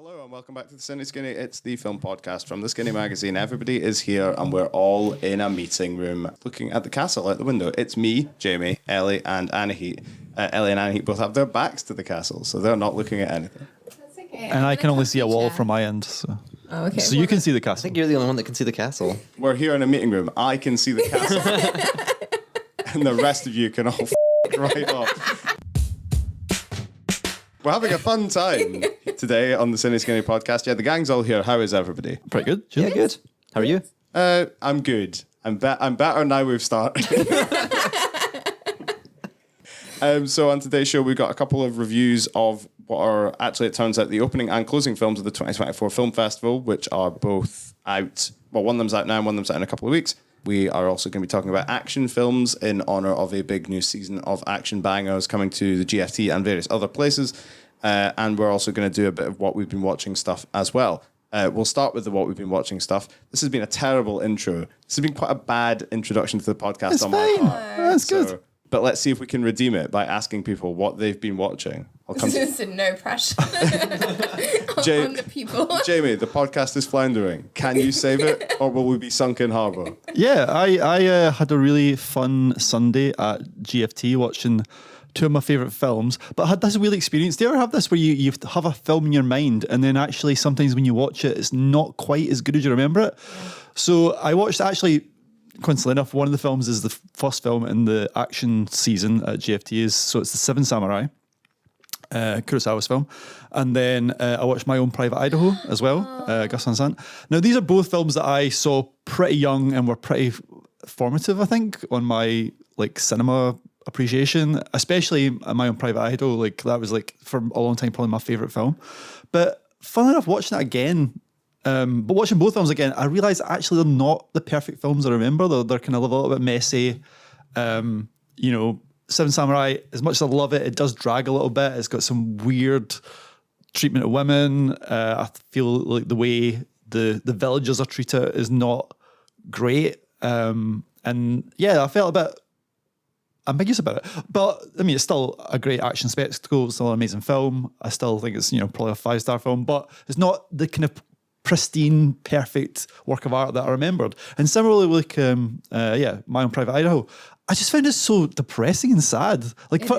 Hello and welcome back to the Cineskinny. It's the film podcast from the Skinny magazine. Everybody is here and we're all in a meeting room looking at the castle out the window. It's me, Jamie, Ellie and Anahit. Ellie and Anahit both have their backs to the castle, so they're not looking at anything. That's okay. And I can only see a wall from my end. So, Oh, okay. so you can see the castle. I think you're the only one that can see the castle. We're here in a meeting room. I can see the castle. And the rest of you can all right off. We're having a fun time today on the Cineskinny podcast. Yeah, the gang's all here. How is everybody? Pretty good. Yeah, good. How are you? I'm good. I'm better now we've started. So on today's show, we've got a couple of reviews of what are actually, it turns out, the opening and closing films of the 2024 Film Festival, which are both out. Well, one of them's out now and one of them's out in a couple of weeks. We are also going to be talking about action films in honour of a big new season of action bangers coming to the GFT and various other places. And we're also going to do a bit of what we've been watching stuff as well. We'll start with the what we've been watching stuff. This has been a terrible intro. This has been quite a bad introduction to the podcast It's on fine. my part. That's good. But let's see if we can redeem it by asking people what they've been watching. I'll come This is no pressure on the people. Jamie, the podcast is floundering. Can you save it, or will we be sunk in harbour? Yeah, I had a really fun Sunday at GFT watching two of my favourite films, but I had this weird experience. Do you ever have this where you have a film in your mind and then actually sometimes when you watch it, it's not quite as good as you remember it? Yeah. So I watched actually, coincidentally enough, one of the films is the first film in the action season at GFT so it's The Seven Samurai, Kurosawa's film. And then I watched My Own Private Idaho as well, Gus Van Sant. Now, these are both films that I saw pretty young and were pretty formative, I think, on my cinema appreciation, especially My Own Private Idaho. That was for a long time probably my favourite film. But funnily enough, watching that again, but watching both films again, I realised actually they're not the perfect films I remember. They're kind of a little bit messy. Seven Samurai, as much as I love it, it does drag a little bit. It's got some weird treatment of women. I feel like the way the villagers are treated is not great. And yeah, I felt a bit ambiguous about it. But I mean, it's still a great action spectacle. It's still an amazing film. I still think it's, probably a 5-star film, but it's not the kind of pristine, perfect work of art that I remembered. And similarly, My Own Private Idaho, I just found it so depressing and sad.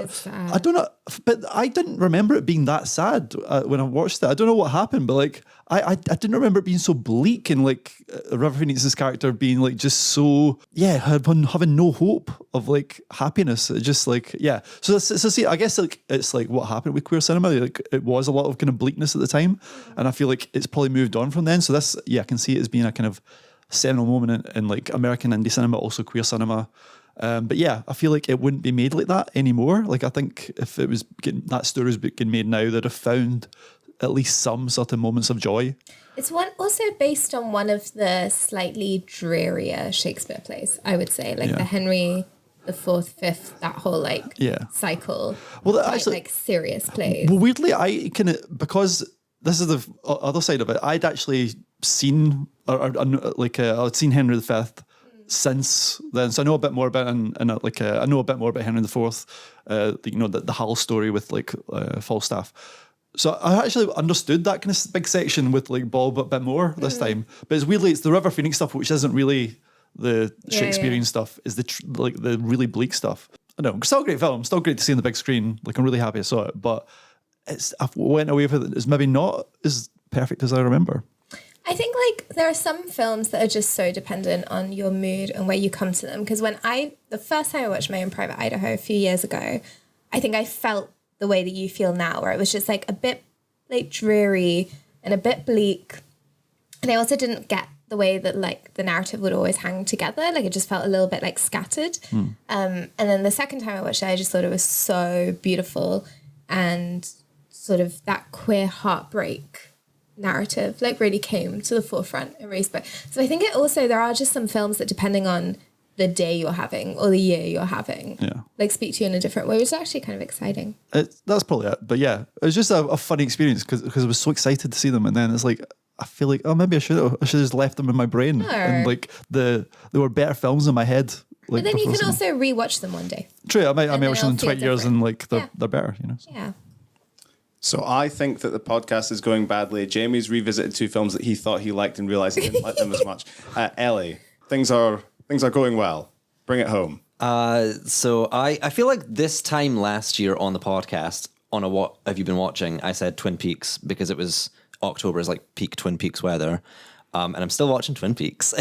Sad. I don't know, but I didn't remember it being that sad when I watched it. I don't know what happened, but I didn't remember it being so bleak and River Phoenix's character being just so having no hope of happiness. It just So see, I guess it's what happened with queer cinema. It was a lot of kind of bleakness at the time, and I feel like it's probably moved on from then. So this, I can see it as being a kind of seminal moment in American indie cinema, also queer cinema. But yeah, I feel like it wouldn't be made like that anymore. I think if it was that story was getting made now, they'd have found at least some certain moments of joy. It's also based on one of the slightly drearier Shakespeare plays, I would say, the Henry the Fourth, Fifth, that whole cycle. Well, actually, serious plays. Well, weirdly, I kind of, because this is the other side of it, I'd actually seen I'd seen Henry V since then, so I know a bit more about I know a bit more about Henry IV, the Hal story with Falstaff. So I actually understood that kind of big section with Bob a bit more this time. But it's the River Phoenix stuff, which isn't really the Shakespearean stuff, is the really bleak stuff. I know, still a great film, still great to see on the big screen. I'm really happy I saw it, but I went away with it. It's maybe not as perfect as I remember. I think there are some films that are just so dependent on your mood and where you come to them. Because the first time I watched My Own Private Idaho a few years ago, I think I felt the way that you feel now, where it was just a bit dreary and a bit bleak. And I also didn't get the way that the narrative would always hang together. It just felt a little bit scattered. And then the second time I watched it, I just thought it was so beautiful, and sort of that queer heartbreak narrative really came to the forefront and really spoke. So I think there are just some films that, depending on the day you're having or the year you're having, speak to you in a different way, which is actually kind of exciting. That's probably it. But yeah, it was just a funny experience because I was so excited to see them, and then it's I feel maybe I should have just left them in my brain, and there were better films in my head. But then you can also rewatch them one day. True, I might watch them in 20 years and they're better, Yeah. So I think that the podcast is going badly. Jamie's revisited 2 films that he thought he liked and realized he didn't like them as much. Ellie, things are going well. Bring it home. So I feel like this time last year on the podcast, on a What Have You Been Watching, I said Twin Peaks because it was October is like peak Twin Peaks weather. And I'm still watching Twin Peaks.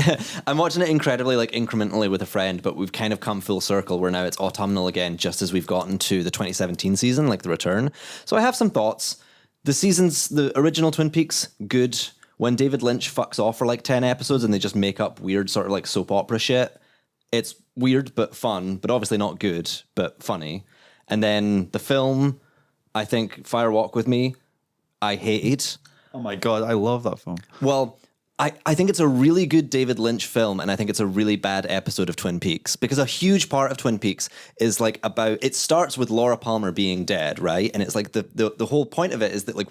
I'm watching it incredibly, like, incrementally with a friend, but we've kind of come full circle where now it's autumnal again, just as we've gotten to the 2017 season, like The Return. So I have some thoughts. The original Twin Peaks, good. When David Lynch fucks off for like 10 episodes and they just make up weird sort of like soap opera shit, it's weird but fun, but obviously not good, but funny. And then the film, I think Fire Walk With Me, I hated. Oh my God, I love that film. Well, I think it's a really good David Lynch film, and I think it's a really bad episode of Twin Peaks, because a huge part of Twin Peaks is like about, it starts with Laura Palmer being dead, right? And it's like the whole point of it is that like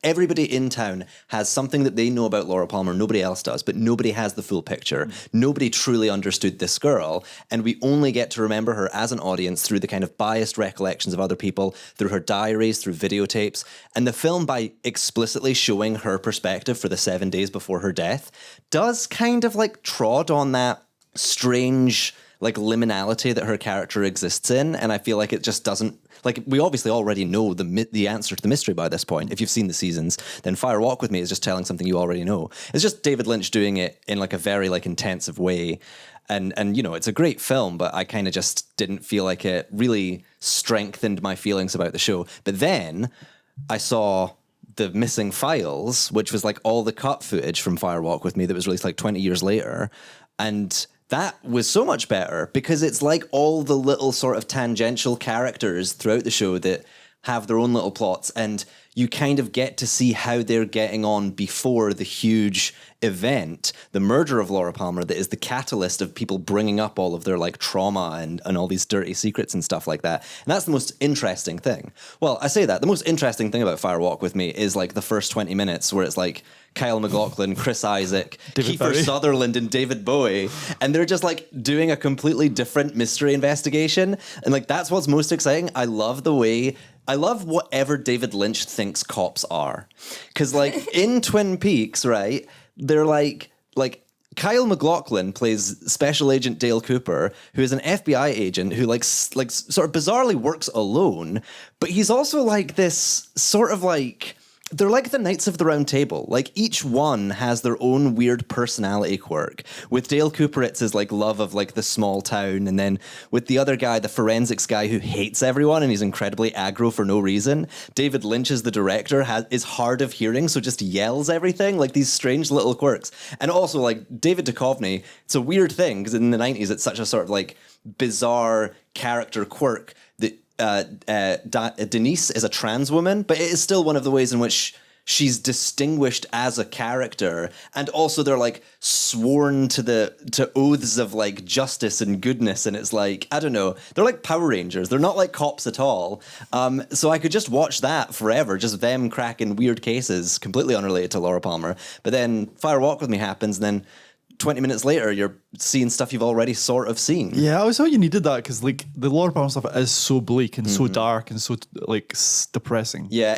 everybody in town has something that they know about Laura Palmer, nobody else does, but nobody has the full picture. Nobody truly understood this girl, and we only get to remember her as an audience through the kind of biased recollections of other people, through her diaries, through videotapes. And the film, by explicitly showing her perspective for the 7 days before her death, does kind of like trod on that strange like liminality that her character exists in, and I feel like it just doesn't, like, we obviously already know the answer to the mystery by this point. If you've seen the seasons, then Fire Walk With Me is just telling something you already know. It's just David Lynch doing it in like a very like intensive way, and you know, it's a great film, but I kind of just didn't feel like it really strengthened my feelings about the show. But then I saw The Missing Files, which was like all the cut footage from Fire Walk With Me that was released like 20 years later. And that was so much better because it's like all the little sort of tangential characters throughout the show that have their own little plots, and you kind of get to see how they're getting on before the huge event, the murder of Laura Palmer, that is the catalyst of people bringing up all of their like trauma and all these dirty secrets and stuff like that. And that's the most interesting thing. Well, I say that. The most interesting thing about Fire Walk With Me is like the first 20 minutes where it's like Kyle MacLachlan, Chris Isaac, Kiefer Sutherland, and David Bowie. And they're just like doing a completely different mystery investigation. And like, that's what's most exciting. I love whatever David Lynch thinks cops are. Because, like, in Twin Peaks, right, they're like Kyle MacLachlan plays Special Agent Dale Cooper, who is an FBI agent who, like sort of bizarrely works alone, but he's also, like, this sort of, like, they're like the Knights of the Round Table. Like, each one has their own weird personality quirk. With Dale Cooper, it's his, like, love of, like, the small town. And then with the other guy, the forensics guy who hates everyone and he's incredibly aggro for no reason. David Lynch, as the director, is hard of hearing, so just yells everything. Like, these strange little quirks. And also, like, David Duchovny, it's a weird thing, because in the 90s, it's such a sort of, like, bizarre character quirk that Denise is a trans woman, but it is still one of the ways in which she's distinguished as a character, and also they're like sworn to oaths of like justice and goodness, and it's like, I don't know, they're like Power Rangers, they're not like cops at all. So I could just watch that forever, just them cracking weird cases completely unrelated to Laura Palmer. But then Fire Walk With Me happens, and then 20 minutes later, you're seeing stuff you've already sort of seen. Yeah, I always thought you needed that because, like, the Laura Palmer stuff is so bleak and so dark and so, like, depressing. Yeah,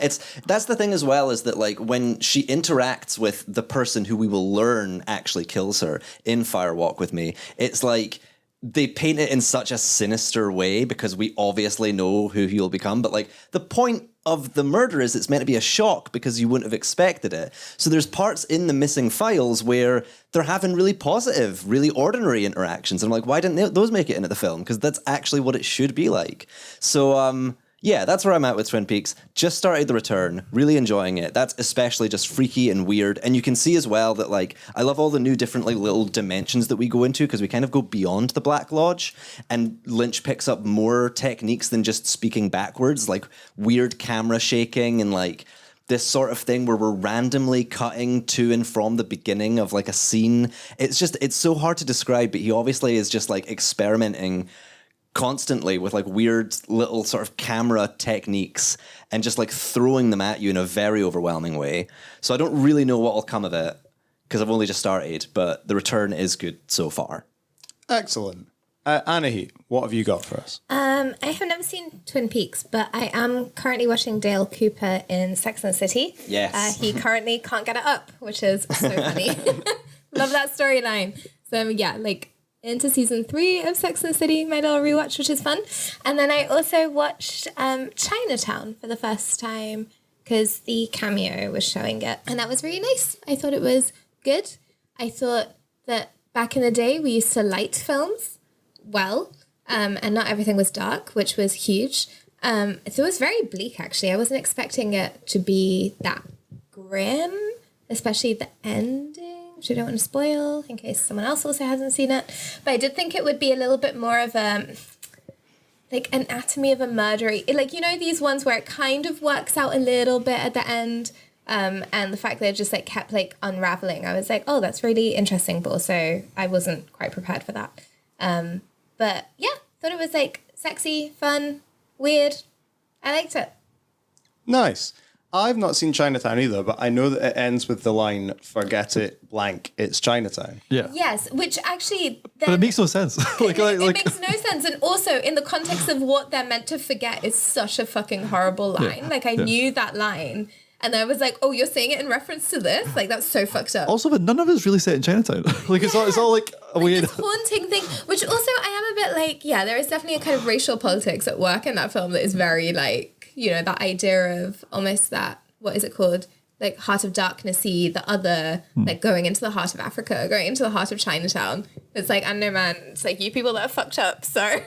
that's the thing as well, is that, like, when she interacts with the person who we will learn actually kills her in Fire Walk With Me, it's like they paint it in such a sinister way because we obviously know who he'll become. But, like, the point of the murder is it's meant to be a shock because you wouldn't have expected it. So there's parts in The Missing Files where they're having really positive, really ordinary interactions. And I'm like, why didn't those make it into the film? Because that's actually what it should be like. So, yeah, that's where I'm at with Twin Peaks. Just started The Return, really enjoying it. That's especially just freaky and weird. And you can see as well that, like, I love all the new different, like, little dimensions that we go into because we kind of go beyond the Black Lodge. And Lynch picks up more techniques than just speaking backwards, like weird camera shaking and, like, this sort of thing where we're randomly cutting to and from the beginning of, like, a scene. It's so hard to describe, but he obviously is just, like, experimenting constantly with like weird little sort of camera techniques and just like throwing them at you in a very overwhelming way. So I don't really know what will come of it because I've only just started, but The Return is good so far. Excellent. Anahi, what have you got for us? I have never seen Twin Peaks, but I am currently watching Dale Cooper in Sex and the City. Yes. He currently can't get it up, which is so funny. Love that storyline. So yeah, like into season 3 of Sex and the City, my little rewatch, which is fun. And then I also watched Chinatown for the first time because the Cameo was showing it. And that was really nice. I thought it was good. I thought that back in the day, we used to light films well, and not everything was dark, which was huge. So it was very bleak, actually. I wasn't expecting it to be that grim, especially the ending, which I don't want to spoil in case someone else also hasn't seen it. But I did think it would be a little bit more of a, like, Anatomy of a Murdery. Like, you know, these ones where it kind of works out a little bit at the end, and the fact that it just, like, kept, like, unraveling. I was like, oh, that's really interesting, but also I wasn't quite prepared for that. But, yeah, thought it was, like, sexy, fun, weird. I liked it. Nice. I've not seen Chinatown either, but I know that it ends with the line, forget it, blank, it's Chinatown. Yeah. Yes, which actually... But it makes no sense. It makes no sense. And also, in the context of what they're meant to forget is such a fucking horrible line. Yeah. Like, I knew that line. And I was like, oh, you're saying it in reference to this? Like, that's so fucked up. Also, but none of it's really set in Chinatown. Like, it's all like a weird... This haunting thing, which also I am a bit like, yeah, there is definitely a kind of racial politics at work in that film that is very, like, you know, that idea of almost that, what is it called? Like, Heart of Darkness-y, the other, like, going into the heart of Africa, going into the heart of Chinatown. It's like, I don't know, man, it's like you people that are fucked up, so I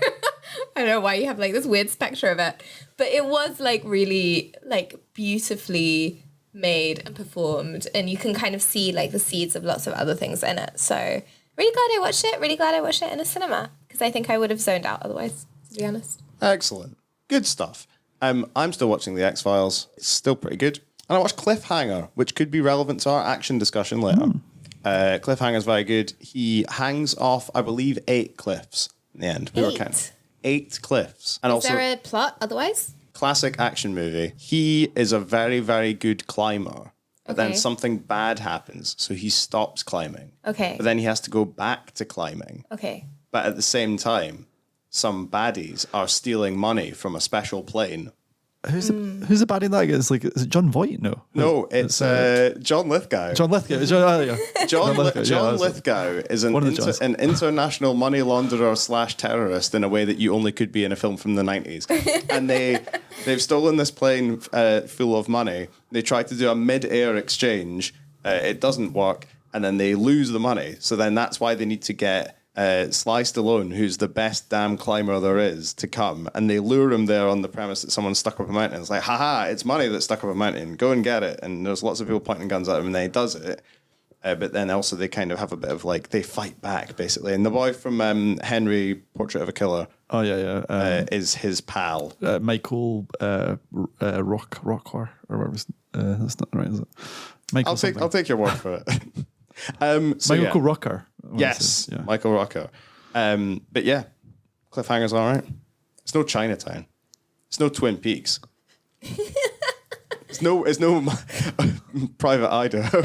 don't know why you have, like, this weird spectre of it. But it was, like, really, like, beautifully made and performed, and you can kind of see, like, the seeds of lots of other things in it. So really glad I watched it, really glad I watched it in a cinema, because I think I would have zoned out otherwise, to be honest. Excellent. Good stuff. I'm still watching The X-Files. It's still pretty good. And I watched Cliffhanger, which could be relevant to our action discussion later. Cliffhanger's very good. He hangs off, I believe, 8 cliffs in the end. We were counting. 8 cliffs. And Is also, there a plot otherwise? classic action movie. He is a very, very good climber. But then Okay. something bad happens, so he stops climbing. Okay. But then he has to go back to climbing. Okay. But at the same time, some baddies are stealing money from a special plane. Who's the baddie in that? Is it John Voight? No, it's John Lithgow. John Lithgow. John Lithgow, Lithgow is an, One of the Johns. an international money launderer / terrorist in a way that you only could be in a film from the 90s. And they've stolen this plane full of money. They try to do a mid-air exchange. It doesn't work. And then they lose the money. So then that's why they need to get Sly Stallone, who's the best damn climber there is, to come. And they lure him there on the premise that someone's stuck up a mountain. It's like, haha, it's money that's stuck up a mountain. Go and get it. And there's lots of people pointing guns at him, and then he does it. But then also they kind of have a bit of like, they fight back, basically. And the boy from Henry, Portrait of a Killer, is his pal. Michael Rockhor, or whatever. That's not right, is it? Michael I'll take your word for it. Michael Rockhor. Yes, Yeah. Michael Rockhor. But yeah, Cliffhanger's all right. It's no Chinatown. It's no Twin Peaks. It's no Private Idaho.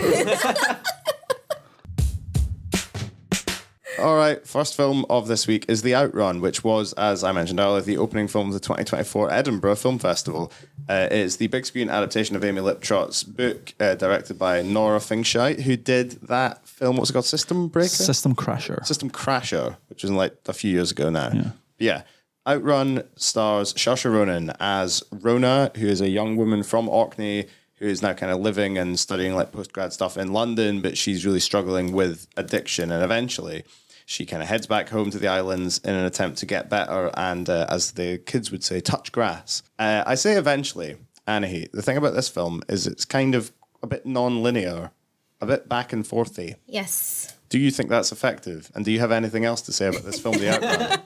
All right, first film of this week is The Outrun, which was, as I mentioned earlier, the opening film of the 2024 Edinburgh Film Festival. It's the big screen adaptation of Amy Liptrot's book, directed by Nora Fingshite, who did that film, what's it called, System Breaker? System Crasher. System Crasher, which was like a few years ago now. Yeah. Outrun stars Saoirse Ronan as Rona, who is a young woman from Orkney who is now kind of living and studying like postgrad stuff in London, but she's really struggling with addiction. And eventually she kind of heads back home to the islands in an attempt to get better and, as the kids would say, touch grass. I say eventually, Anahi. The thing about this film is it's kind of a bit non-linear, a bit back and forthy. Yes. Do you think that's effective? And do you have anything else to say about this film, The Outrun?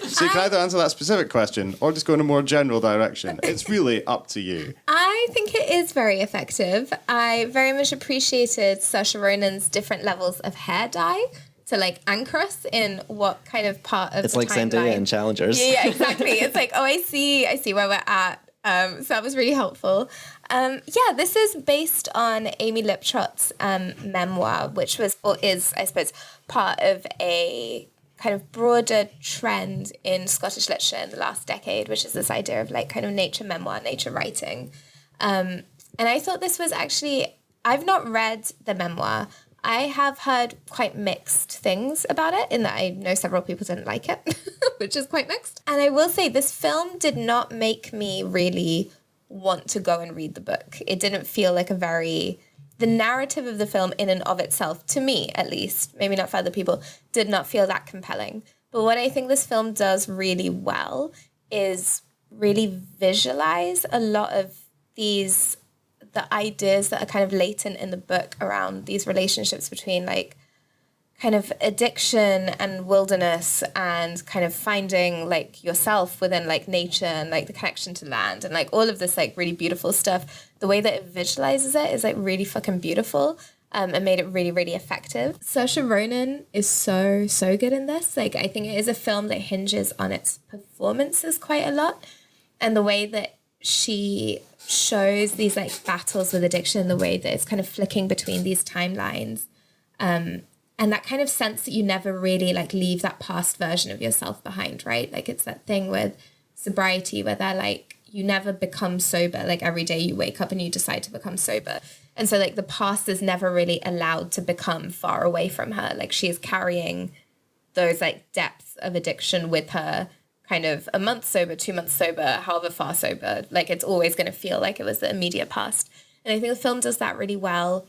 So you can either answer that specific question or just go in a more general direction. It's really up to you. I think it is very effective. I very much appreciated Saoirse Ronan's different levels of hair dye to like anchor us in what kind of part of It's the like timeline. Zendaya in Challengers. Yeah, exactly. It's like, oh, I see where we're at. So that was really helpful. Yeah, this is based on Amy Liptrot's memoir, which was, or is, I suppose, part of a kind of broader trend in Scottish literature in the last decade, which is this idea of like kind of nature memoir, nature writing. And I thought this was actually, I've not read the memoir. I have heard quite mixed things about it, in that I know several people didn't like it, which is quite mixed. And I will say this film did not make me really want to go and read the book. It didn't feel like the narrative of the film in and of itself, to me at least, maybe not for other people, did not feel that compelling. But what I think this film does really well is really visualize a lot of the ideas that are kind of latent in the book around these relationships between like kind of addiction and wilderness and kind of finding like yourself within like nature and like the connection to land and like all of this like really beautiful stuff. The way that it visualizes it is like really fucking beautiful, and made it really, really effective. Saoirse Ronan is so good in this. Like, I think it is a film that hinges on its performances quite a lot, and the way that she shows these like battles with addiction, the way that it's kind of flicking between these timelines, and that kind of sense that you never really like leave that past version of yourself behind, right? Like, it's that thing with sobriety where they're like, you never become sober. Like, every day you wake up and you decide to become sober. And so like the past is never really allowed to become far away from her. Like, she is carrying those like depths of addiction with her, kind of a month sober, 2 months sober, however far sober. Like, it's always going to feel like it was the immediate past. And I think the film does that really well.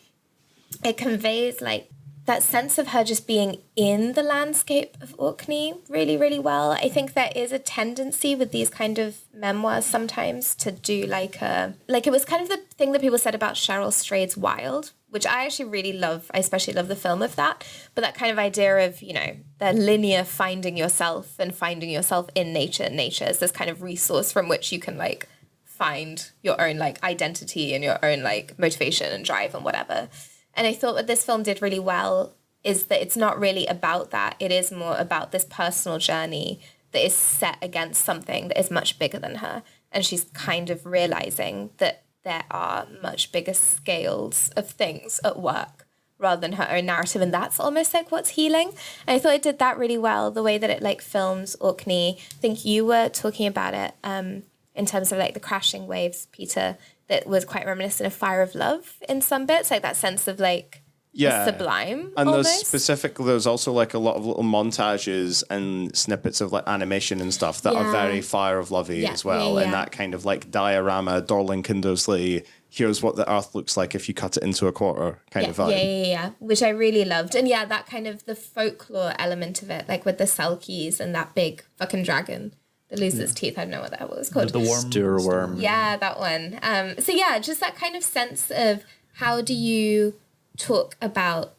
It conveys like that sense of her just being in the landscape of Orkney really, really well. I think there is a tendency with these kind of memoirs sometimes to do like it was kind of the thing that people said about Cheryl Strayed's Wild, which I actually really love. I especially love the film of that. But that kind of idea of, you know, the linear finding yourself and finding yourself in nature. Nature is this kind of resource from which you can like find your own like identity and your own like motivation and drive and whatever. And I thought what this film did really well is that it's not really about that. It is more about this personal journey that is set against something that is much bigger than her. And she's kind of realizing that there are much bigger scales of things at work rather than her own narrative. And that's almost like what's healing. And I thought it did that really well, the way that it like films Orkney. I think you were talking about it in terms of like the crashing waves, Peter, that was quite reminiscent of Fire of Love in some bits, like that sense of like the sublime. And almost. there's also like a lot of little montages and snippets of like animation and stuff that are very Fire of Lovey as well. And that kind of like diorama, Dorling Kindersley, here's what the earth looks like if you cut it into a quarter kind of vibe. Yeah, which I really loved. And yeah, that kind of the folklore element of it, like with the Selkies and that big fucking dragon that loses teeth. I don't know what the hell it was called. The worm. Stirworm. Yeah, that one. So yeah, just that kind of sense of how do you talk about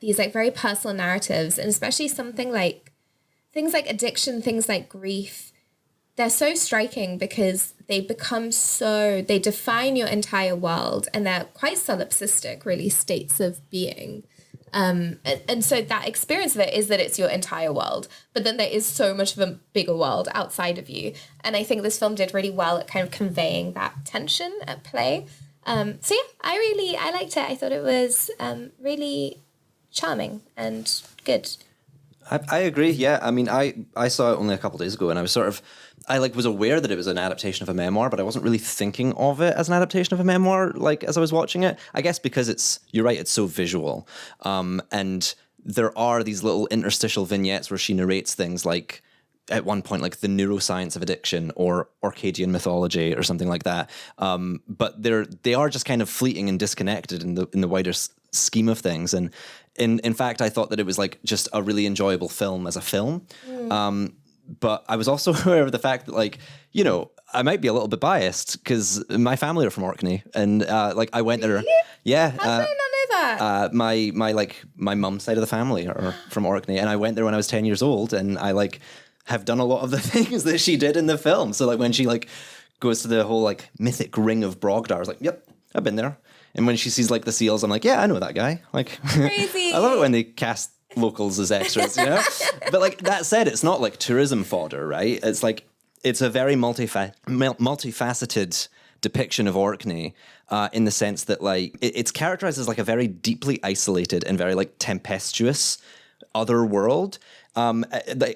these like very personal narratives, and especially something like things like addiction, things like grief. They're so striking because they define your entire world, and they're quite solipsistic, really, states of being. And so that experience of it is that it's your entire world, but then there is so much of a bigger world outside of you. And I think this film did really well at kind of conveying that tension at play. So yeah, I liked it. I thought it was really charming and good. I agree. Yeah, I mean, I saw it only a couple of days ago, and I was was aware that it was an adaptation of a memoir, but I wasn't really thinking of it as an adaptation of a memoir, like as I was watching it. I guess because you're right, it's so visual, and there are these little interstitial vignettes where she narrates things like, at one point, like the neuroscience of addiction or Orcadian mythology or something like that. But they are just kind of fleeting and disconnected in the wider scheme of things. And in fact, I thought that it was like just a really enjoyable film as a film. But I was also aware of the fact that, like, you know, I might be a little bit biased because my family are from Orkney, and like I went there. Yeah. How did I not know that? My mum's side of the family are from Orkney, and I went there when I was 10 years old, and I like have done a lot of the things that she did in the film. So like when she like goes to the whole like mythic ring of Brogdar, I was like, yep, I've been there. And when she sees like the seals, I'm like, yeah, I know that guy. Like, Crazy. I love it when they cast locals as extras, you know? But like that said, it's not like tourism fodder, right? It's like, it's a very multifaceted depiction of Orkney in the sense that like, it's characterized as like a very deeply isolated and very like tempestuous other world. Out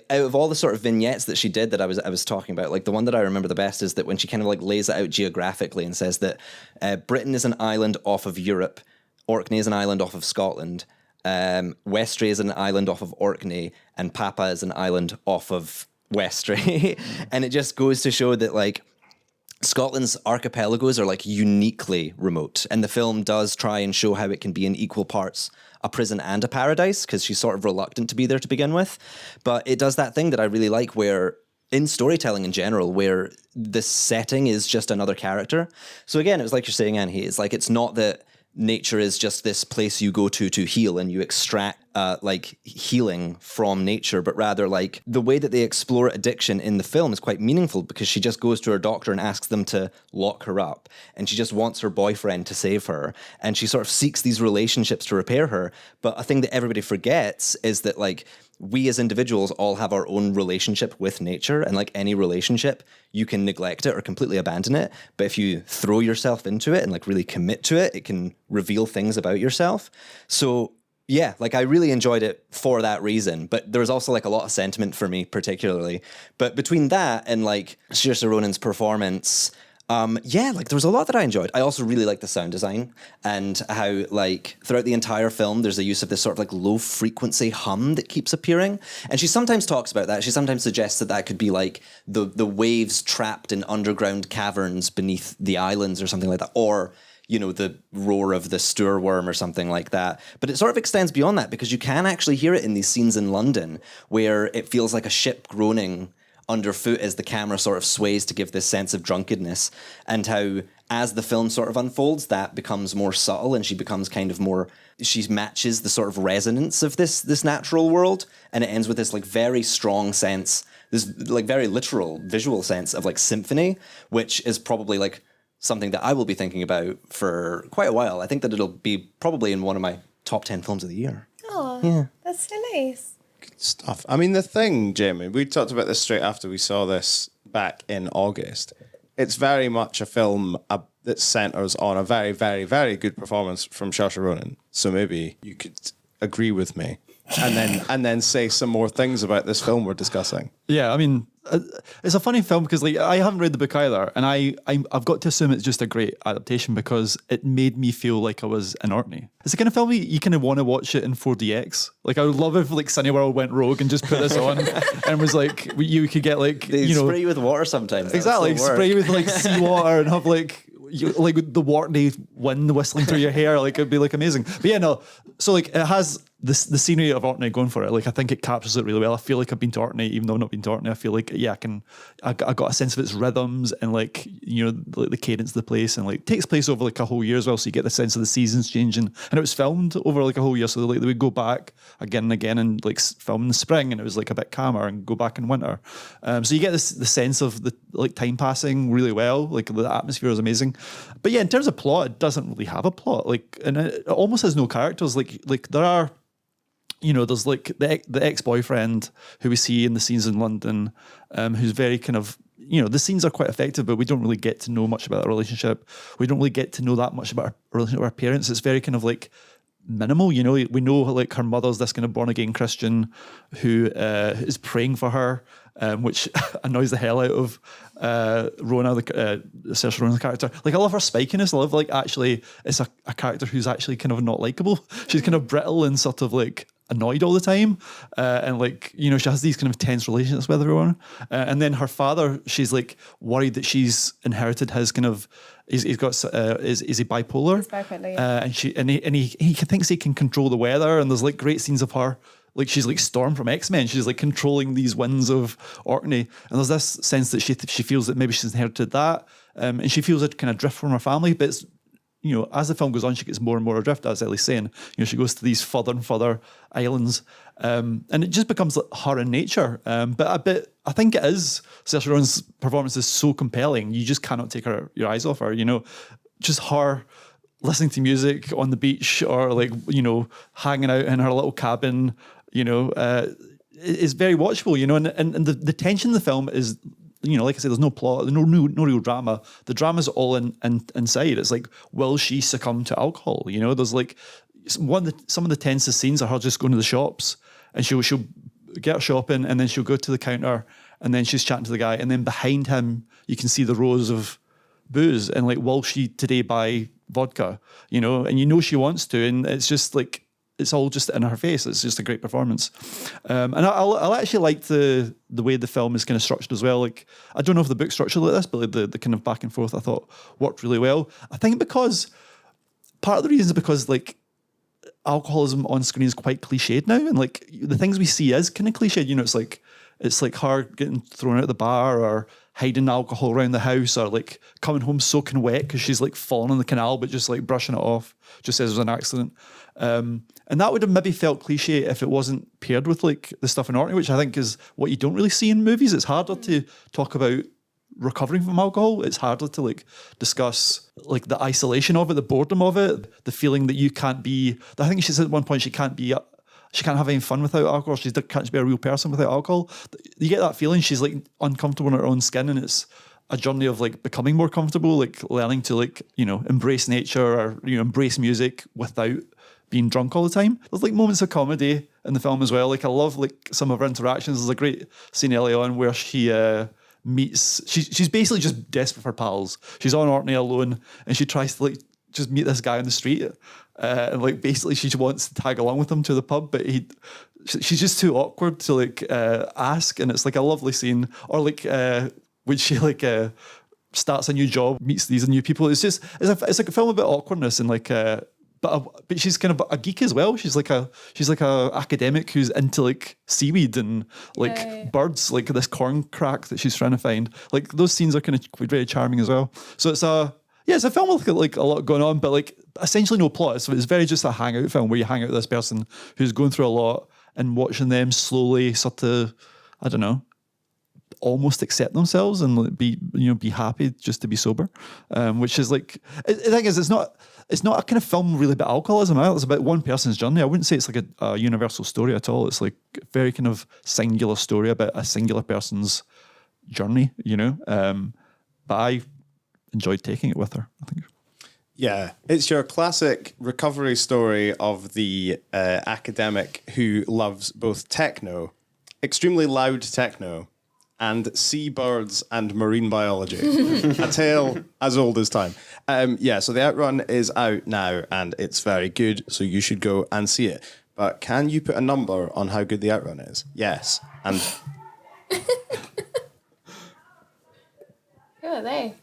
of all the sort of vignettes that she did that I was talking about, like the one that I remember the best is that when she kind of like lays it out geographically and says that Britain is an island off of Europe, Orkney is an island off of Scotland, Westray is an island off of Orkney, and Papa is an island off of Westray. And it just goes to show that like Scotland's archipelagos are like uniquely remote, and the film does try and show how it can be in equal parts a prison and a paradise, because she's sort of reluctant to be there to begin with. But it does that thing that I really like where in storytelling in general, where the setting is just another character. So again, it was like you're saying, Annie, it's like, it's not that nature is just this place you go to heal and you extract like healing from nature, but rather like the way that they explore addiction in the film is quite meaningful, because she just goes to her doctor and asks them to lock her up, and she just wants her boyfriend to save her, and she sort of seeks these relationships to repair her. But a thing that everybody forgets is that like we as individuals all have our own relationship with nature, and like any relationship, you can neglect it or completely abandon it. But if you throw yourself into it and like really commit to it, it can reveal things about yourself. So yeah, like I really enjoyed it for that reason. But there was also like a lot of sentiment for me particularly. But between that and like Saoirse Ronan's performance, yeah, like there was a lot that I enjoyed. I also really like the sound design and how like throughout the entire film, there's a use of this sort of like low frequency hum that keeps appearing. And she sometimes talks about that. She sometimes suggests that that could be like the waves trapped in underground caverns beneath the islands or something like that. Or, you know, the roar of the Stoorworm or something like that. But it sort of extends beyond that, because you can actually hear it in these scenes in London where it feels like a ship groaning underfoot as the camera sort of sways to give this sense of drunkenness, and how as the film sort of unfolds, that becomes more subtle and she becomes kind of more, she matches the sort of resonance of this natural world, and it ends with this like very strong sense, this like very literal visual sense of like symphony, which is probably like something that I will be thinking about for quite a while. I think that it'll be probably in one of my top 10 films of the year. Oh, yeah, that's so nice. Stuff. I mean, the thing, Jamie, we talked about this straight after we saw this back in August. It's very much a film that centers on a very, very, very good performance from Saoirse Ronan. So maybe you could agree with me and then say some more things about this film we're discussing. Yeah, I mean, it's a funny film because like I haven't read the book either, and I've got to assume it's just a great adaptation because it made me feel like I was in Orkney. It's the kind of film you kind of want to watch it in 4DX. Like I would love if like Cineworld went rogue and just put this on and was like you could get like they spray you with water sometimes. Exactly, spray you with like seawater and have like the Orkney wind whistling through your hair. Like it'd be like amazing. But yeah, no. So like it has the scenery of Orkney going for it. Like I think it captures it really well. I feel like I've been to Orkney, even though I've not been to Orkney. I feel like I got a sense of its rhythms and like like the cadence of the place, and like it takes place over like a whole year as well. So you get the sense of the seasons changing, and it was filmed over like a whole year. So like they would go back again and again and like film in the spring, and it was like a bit calmer, and go back in winter. So you get the sense of the like time passing really well. Like the atmosphere is amazing. But yeah, in terms of plot, it doesn't really have a plot. Like, and it almost has no characters. Like there are. There's like the ex-boyfriend who we see in the scenes in London, who's very kind of, the scenes are quite effective, but we don't really get to know much about that relationship. We don't really get to know that much about our relationship with our parents. It's very kind of like minimal, we know like her mother's this kind of born again Christian who is praying for her, which annoys the hell out of Rona, Saoirse Ronan's character. Like I love her spikiness. I love like actually it's a character who's actually kind of not likable. She's kind of brittle and sort of like annoyed all the time, and like she has these kind of tense relationships with everyone, and then her father, she's like worried that she's inherited his kind of is he bipolar? He's bipolar, yeah. And he thinks he can control the weather, and there's like great scenes of her like she's like Storm from X-Men. She's like controlling these winds of Orkney, and there's this sense that she feels that maybe she's inherited that, and she feels a kind of drift from her family, but it's as the film goes on, she gets more and more adrift, as Ellie's saying. She goes to these further and further islands, and it just becomes like her in nature. But I think it is, Saoirse Ronan's performance is so compelling, you just cannot take your eyes off her. Just her listening to music on the beach, or like hanging out in her little cabin. Is very watchable. And the tension in the film is. Like I said, there's no plot, no real drama. The drama's all inside. It's like, will she succumb to alcohol? There's like some of the tensest scenes are her just going to the shops, and she'll get her shopping, and then she'll go to the counter, and then she's chatting to the guy, and then behind him you can see the rows of booze, and like, will she today buy vodka? You know, and you know she wants to, and it's just like, it's all just in her face. It's just a great performance. And I actually like the way the film is kind of structured as well. Like, I don't know if the book's structured like this, but like the kind of back and forth I thought worked really well. I think because part of the reason is because like alcoholism on screen is quite cliched now, and like the things we see is kind of cliched. You know, it's like her getting thrown out of the bar, or hiding alcohol around the house, or like coming home soaking wet because she's like fallen in the canal, but just like brushing it off, just says it was an accident. And that would have maybe felt cliche if it wasn't paired with like the stuff in Orkney, which I think is what you don't really see in movies. It's harder to talk about recovering from alcohol. It's harder to like discuss like the isolation of it, the boredom of it, the feeling that you can't be. I think she said at one point she can't have any fun without alcohol. She can't be a real person without alcohol. You get that feeling she's like uncomfortable in her own skin, and it's a journey of like becoming more comfortable, like learning to like, you know, embrace nature, or, you know, embrace music without being drunk all the time. There's like moments of comedy in the film as well. Like, I love like some of her interactions. There's a great scene early on where she meets, she's basically just desperate for pals. She's on Orkney alone, and she tries to like just meet this guy on the street, and like basically she wants to tag along with him to the pub, but she's just too awkward to like ask, and it's like a lovely scene. Or like when she like starts a new job, meets these new people. It's like a film about awkwardness, and like but she's kind of a geek as well. She's like a academic who's into like seaweed and like birds, like this corn crack that she's trying to find. Like, those scenes are kind of very charming as well. So it's a film with like a lot going on, but like essentially no plot. So it's very just a hangout film where you hang out with this person who's going through a lot, and watching them slowly sort of, I don't know, almost accept themselves and like be happy just to be sober, which is like, the thing is, it's not a kind of film really about alcoholism. It's about one person's journey. I wouldn't say it's like a universal story at all. It's like a very kind of singular story about a singular person's journey, you know. But I enjoyed taking it with her, I think. Yeah, it's your classic recovery story of the academic who loves both techno, extremely loud techno, and seabirds and marine biology. A tale as old as time. So the Outrun is out now, and it's very good, so you should go and see it. But can you put a number on how good the Outrun is? Yes. And Who are they?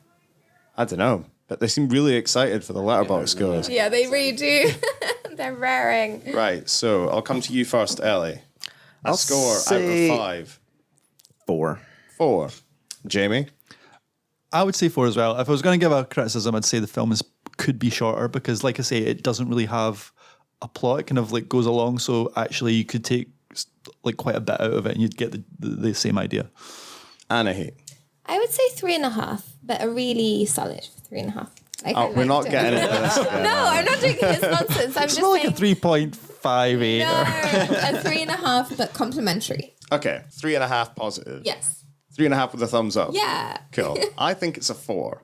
I don't know, but they seem really excited for the letterbox scores. Yeah, they really do. They're raring. Right, so I'll come to you first, Ellie. A score out of 5. 4. 4. Jamie? I would say 4 as well. If I was going to give a criticism, I'd say the film could be shorter, because, like I say, it doesn't really have a plot. It kind of like goes along, so actually you could take like quite a bit out of it, and you'd get the same idea. Anahi? I would say 3.5, but a really solid 3.5. Like, we're not getting into this again. No, I'm not doing this nonsense. I'm It's just more like saying, a 3.58. no, a 3.5, but complimentary. Okay, 3.5 positive. Yes. 3.5 with a thumbs up. Yeah. Cool. I think it's a 4.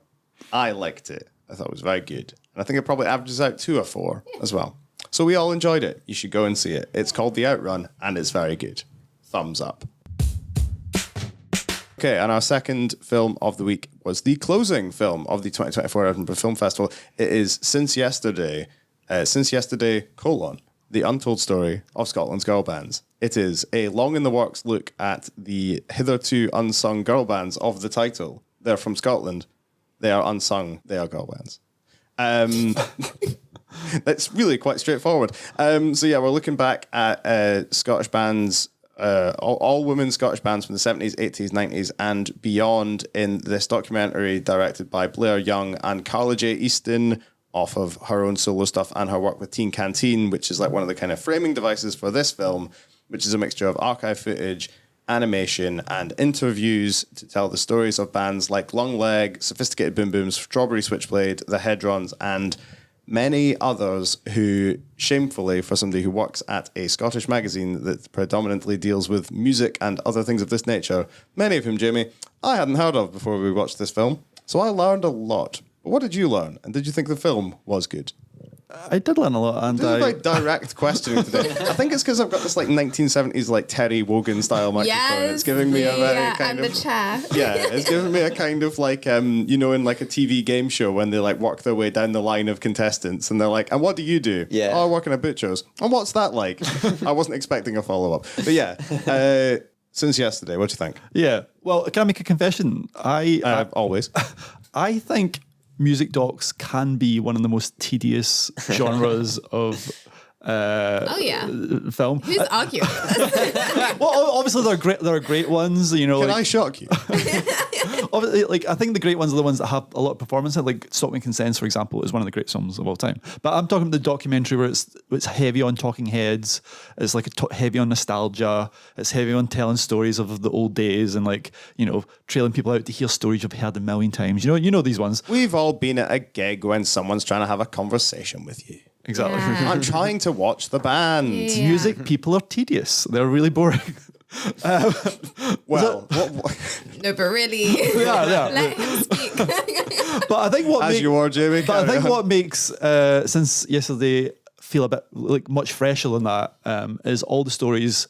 I liked it. I thought it was very good. And I think it probably averages out to a 4 as well. So we all enjoyed it. You should go and see it. It's called The Outrun, and it's very good. Thumbs up. Okay, and our second film of the week was the closing film of the 2024 Edinburgh Film Festival. It is Since Yesterday, The Untold Story of Scotland's Girl Bands. It is a long-in-the-works look at the hitherto unsung girl bands of the title. They're from Scotland. They are unsung. They are girl bands. That's really quite straightforward. We're looking back at Scottish bands, all women Scottish bands from the 70s, 80s, 90s, and beyond in this documentary directed by Blair Young and Carla J. Easton, off of her own solo stuff and her work with Teen Canteen, which is like one of the kind of framing devices for this film, which is a mixture of archive footage, animation, and interviews to tell the stories of bands like Long Leg, Sophisticated Boom Booms, Strawberry Switchblade, The Hedrons, and many others who, shamefully, for somebody who works at a Scottish magazine that predominantly deals with music and other things of this nature, many of whom, Jamie, I hadn't heard of before we watched this film. So I learned a lot. But what did you learn? And did you think the film was good? I did learn a lot, and This is like direct questioning today. I think it's because I've got this like 1970s like Terry Wogan style microphone. Yes, It's giving me a very kind and of the chair. yeah. It's giving me a kind of like in like a TV game show when they like work their way down the line of contestants and they're like, and what do you do? Yeah. Oh, I work in a butcher's. And what's that like? I wasn't expecting a follow up, but yeah. Since yesterday, what do you think? yeah. Well, can I make a confession? Always. I think music docs can be one of the most tedious genres of Oh yeah. film. Who's arguing? Well, obviously there are great. There are great ones. You know, Can like, I shock you? obviously, like I think the great ones are the ones that have a lot of performance. Like Stop Making Sense, for example, is one of the great songs of all time. But I'm talking about the documentary where it's heavy on talking heads. It's like heavy on nostalgia. It's heavy on telling stories of the old days and like trailing people out to hear stories you've heard a million times. You know these ones. We've all been at a gig when someone's trying to have a conversation with you. Exactly. Yeah. I'm trying to watch the band. Yeah. Music people are tedious. They're really boring. Well, No, but really, Yeah. let him speak. But I think what as you are, Jamie. But I carry think on. what makes since yesterday feel a bit like much fresher than that is all the stories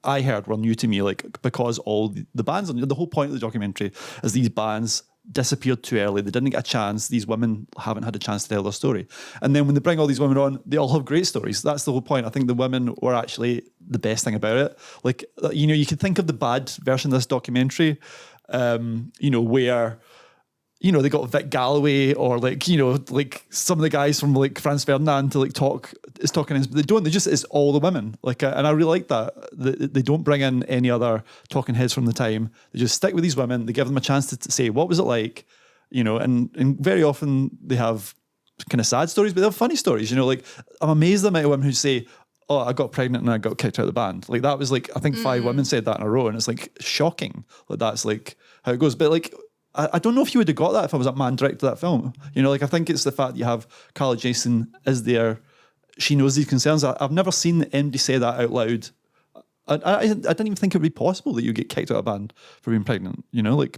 I heard were new to me, like because all the bands, the whole point of the documentary is these bands disappeared too early. They didn't get a chance. These women haven't had a chance to tell their story. And then when they bring all these women on, they all have great stories. That's the whole point. I think the women were actually the best thing about it. Like, you could think of the bad version of this documentary, where they got Vic Galloway or like some of the guys from like Franz Ferdinand to like talking. They don't. They just it's all the women. Like, and I really like that. They don't bring in any other talking heads from the time. They just stick with these women. They give them a chance to say what was it like, and very often they have kind of sad stories, but they have funny stories. Like I'm amazed at the amount of women who say, "Oh, I got pregnant and I got kicked out of the band." Like that was like I think 5 women said that in a row, and it's like shocking. Like that's like how it goes. But like. I don't know if you would have got that if I was a man director of that film. I think it's the fact that you have Carla Jason is there. She knows these concerns. I've never seen anybody say that out loud. I didn't even think it would be possible that you get kicked out of a band for being pregnant,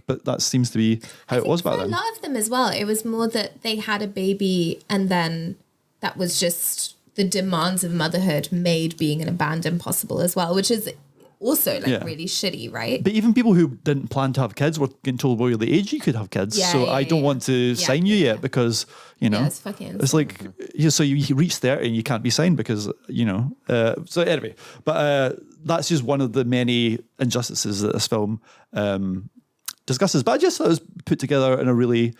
but that seems to be how it was back For then. a lot of them as well, it was more that they had a baby and then that was just the demands of motherhood made being in a band impossible as well, which is also really shitty, right? But even people who didn't plan to have kids were getting told, well, you're the age you could have kids. I don't want to sign you yet because, it's fucking it's like, so you reach 30 and you can't be signed because, so anyway, but that's just one of the many injustices that this film discusses. But I just thought it was put together in a really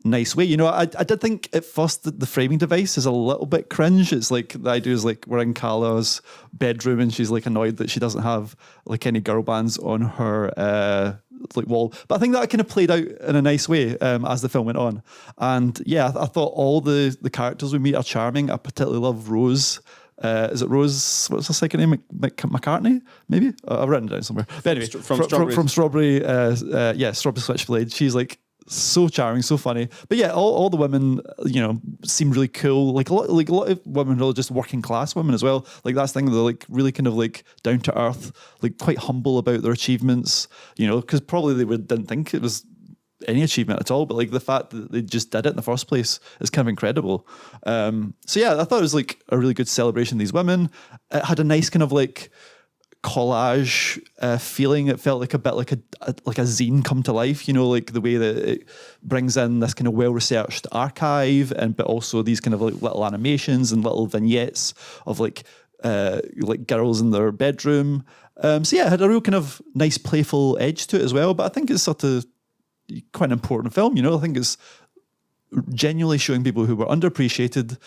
nice way. I did think at first that the framing device is a little bit cringe. It's like the idea is like we're in Carla's bedroom and she's like annoyed that she doesn't have like any girl bands on her like wall. But I think that kind of played out in a nice way as the film went on. And yeah, I thought all the characters we meet are charming. I particularly love Rose. Is it Rose? What's her second name? McCartney? Maybe I've written it down somewhere. But anyway, from Strawberry, Strawberry Switchblade. She's like so charming, so funny. But yeah, all the women, seem really cool. Like a lot of women are just working class women as well. Like that's the thing, they're like really kind of like down to earth, like quite humble about their achievements. Because probably they didn't think it was any achievement at all. But like the fact that they just did it in the first place is kind of incredible. So yeah, I thought it was like a really good celebration of these women. It had a nice kind of like collage feeling. It felt like a bit like a zine come to life, like the way that it brings in this kind of well-researched archive but also these kind of like little animations and little vignettes of like girls in their bedroom. So yeah, it had a real kind of nice playful edge to it as well, but I think it's sort of quite an important film. I think it's genuinely showing people who were underappreciated.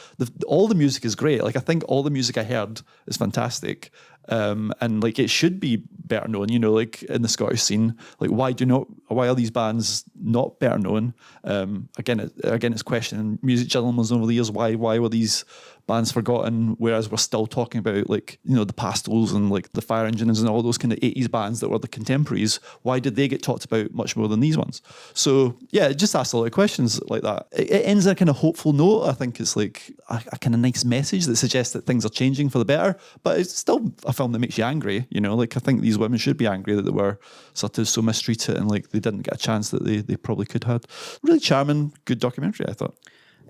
All the music is great. Like I think all the music I heard is fantastic. And like it should be better known, like in the Scottish scene. Like why are these bands not better known? Again, it's questioning music journalism over the years. Why were these bands forgotten? Whereas we're still talking about like, the Pastels and like the Fire Engines and all those kind of 80s bands that were the contemporaries. Why did they get talked about much more than these ones? So yeah, it just asks a lot of questions like that. It ends on a kind of hopeful note. I think it's like a kind of nice message that suggests that things are changing for the better, but it's still a film that makes you angry. Like I think these women should be angry that they were sort of so mistreated and like they didn't get a chance that they probably could have. Really charming, good documentary, I thought.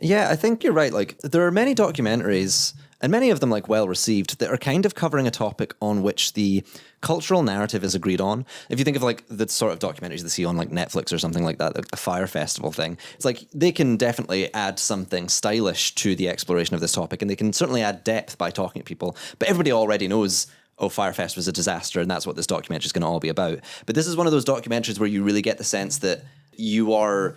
Yeah, I think you're right. Like, there are many documentaries, and many of them like well received, that are kind of covering a topic on which the cultural narrative is agreed on. If you think of like the sort of documentaries they see on like Netflix or something like that, like the Fire Festival thing, it's like they can definitely add something stylish to the exploration of this topic, and they can certainly add depth by talking to people. But everybody already knows, oh, Firefest was a disaster, and that's what this documentary is going to all be about. But this is one of those documentaries where you really get the sense that you are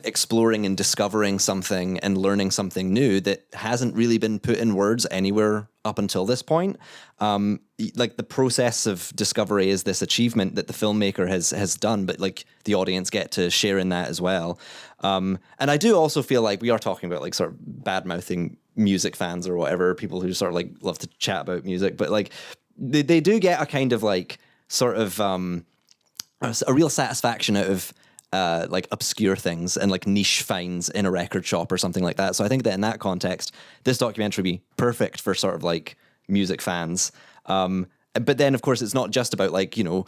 exploring and discovering something and learning something new that hasn't really been put in words anywhere up until this point. Like the process of discovery is this achievement that the filmmaker has done, but like the audience get to share in that as well. And I do also feel like we are talking about like sort of bad-mouthing music fans or whatever, people who sort of like love to chat about music, but like they do get a kind of like sort of a real satisfaction out of like obscure things and like niche finds in a record shop or something like that. So I think that in that context, this documentary would be perfect for sort of like music fans. But then of course it's not just about like, you know,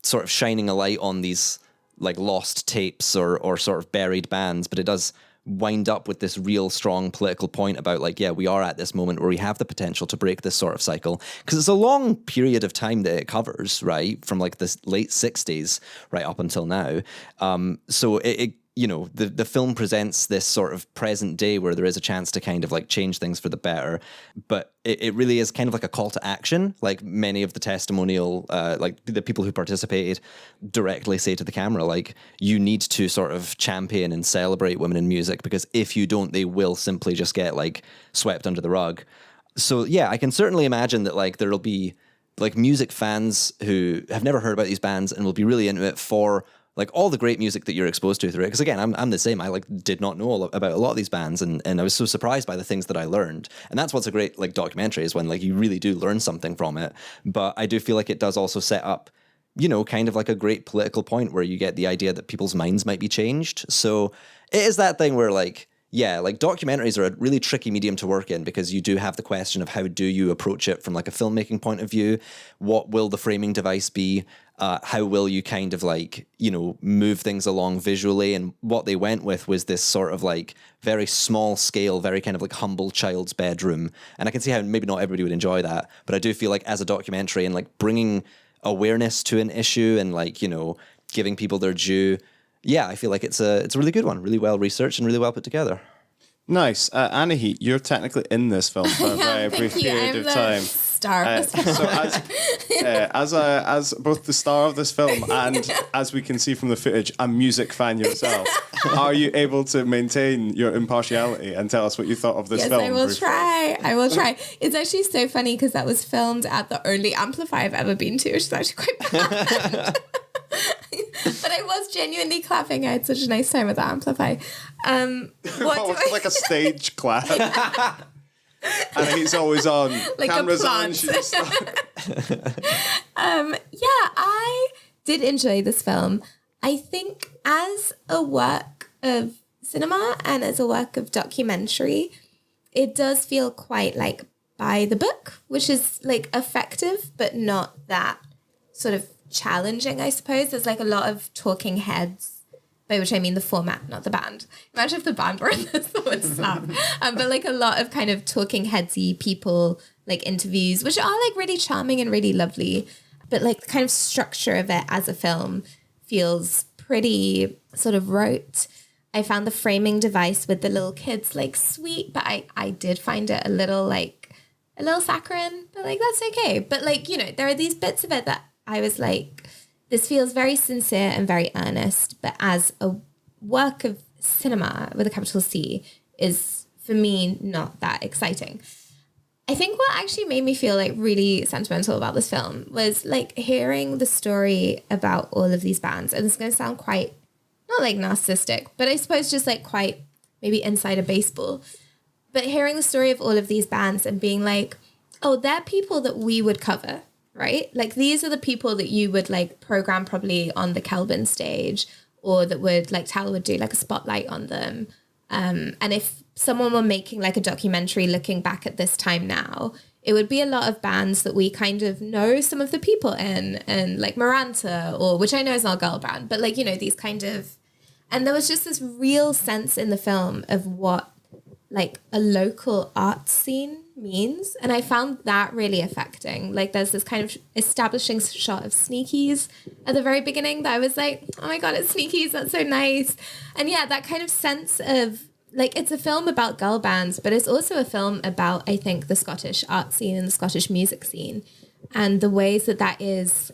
sort of shining a light on these like lost tapes or sort of buried bands, but it does wind up with this real strong political point about like, yeah, we are at this moment where we have the potential to break this sort of cycle, because it's a long period of time that it covers, right, from like the late 60s right up until now. So it you know, the film presents this sort of present day where there is a chance to kind of like change things for the better, but it really is kind of like a call to action. Like many of the testimonial, like the people who participated directly say to the camera, like, you need to sort of champion and celebrate women in music, because if you don't, they will simply just get like swept under the rug. So yeah, I can certainly imagine that like there'll be like music fans who have never heard about these bands and will be really into it for like all the great music that you're exposed to through it. Because again, I'm the same. I like did not know about a lot of these bands, and I was so surprised by the things that I learned. And that's what's a great like documentary, is when like you really do learn something from it. But I do feel like it does also set up, you know, kind of like a great political point where you get the idea that people's minds might be changed. So it is that thing where like, yeah, like documentaries are a really tricky medium to work in, because you do have the question of how do you approach it from like a filmmaking point of view? What will the framing device be? How will you kind of like, you know, move things along visually? And what they went with was this sort of like very small scale, very kind of like humble child's bedroom. And I can see how maybe not everybody would enjoy that, but I do feel like as a documentary and like bringing awareness to an issue and like, you know, giving people their due, yeah, I feel like it's a really good one, really well researched and really well put together. Nice. Anahit, you're technically in this film for a very brief period of time. Star of this film. So as both the star of this film and, as we can see from the footage, a music fan yourself, are you able to maintain your impartiality and tell us what you thought of this film? Yes, I will try. It's actually so funny because that was filmed at the only amplifier I've ever been to, which is actually quite bad. But I was genuinely clapping. I had such a nice time with the amplifier. Like a stage clap. And he's always on. Like cameras a on. plant. Yeah, I did enjoy this film. I think as a work of cinema and as a work of documentary, it does feel quite like by the book, which is like effective, but not that sort of challenging, I suppose. There's like a lot of talking heads, by which I mean the format, not the band. Imagine if the band were in this, that would slap. But like a lot of kind of talking headsy people, like interviews, which are like really charming and really lovely. But like the kind of structure of it as a film feels pretty sort of rote. I found the framing device with the little kids like sweet, but I did find it a little saccharine, but like that's okay. But like, you know, there are these bits of it that I was like, this feels very sincere and very earnest, but as a work of cinema with a capital C is, for me, not that exciting. I think what actually made me feel like really sentimental about this film was like hearing the story about all of these bands. And this is going to sound quite, not like narcissistic, but I suppose just like quite maybe insider baseball. But hearing the story of all of these bands and being like, oh, they're people that we would cover. Right? Like these are the people that you would like program probably on the Kelvin stage, or that would like Tal would do like a spotlight on them. And if someone were making like a documentary looking back at this time now, it would be a lot of bands that we kind of know some of the people in, and like Maranta, or which I know is not a girl band, but like, you know, these kind of, and there was just this real sense in the film of what like a local art scene means. And I found that really affecting. Like there's this kind of establishing shot of Sneakies at the very beginning that I was like, oh my God, it's Sneakies. That's so nice. And yeah, that kind of sense of like, it's a film about girl bands, but it's also a film about, I think, the Scottish art scene and the Scottish music scene and the ways that is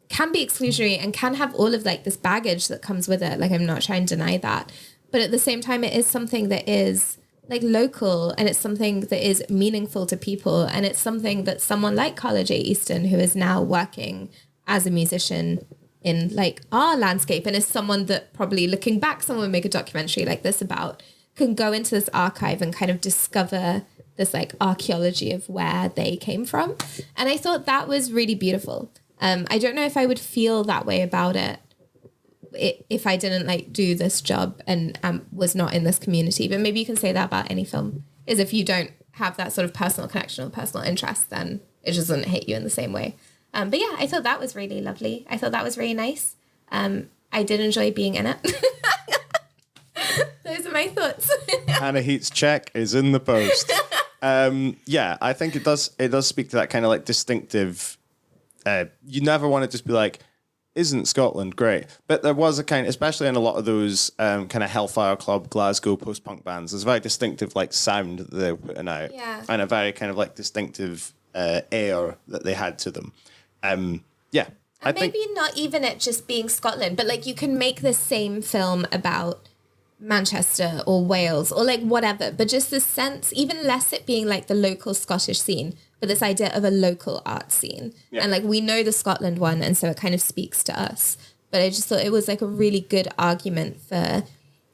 can be exclusionary and can have all of like this baggage that comes with it. Like, I'm not trying to deny that. But at the same time, it is something that is like local and it's something that is meaningful to people. And it's something that someone like Carla J. Easton, who is now working as a musician in like our landscape and is someone that probably looking back, someone would make a documentary like this about, can go into this archive and kind of discover this like archaeology of where they came from. And I thought that was really beautiful. I don't know if I would feel that way about it if I didn't like do this job and was not in this community. But maybe you can say that about any film, is if you don't have that sort of personal connection or personal interest, then it just doesn't hit you in the same way. But yeah, I thought that was really lovely. I thought that was really nice. I did enjoy being in it. Those are my thoughts. Hannah Heat's check is in the post. Yeah, I think it does speak to that kind of like distinctive. You never want to just be like, isn't Scotland great? But there was a kind, especially in a lot of those kind of Hellfire Club, Glasgow post-punk bands, there's a very distinctive like sound that they were putting out. Yeah. And a very kind of like distinctive air that they had to them. Yeah. And maybe not even it just being Scotland, but like you can make the same film about Manchester or Wales or like whatever, but just the sense, even less it being like the local Scottish scene, but this idea of a local art scene. Yeah. And like we know the Scotland one, and so it kind of speaks to us. But I just thought it was like a really good argument for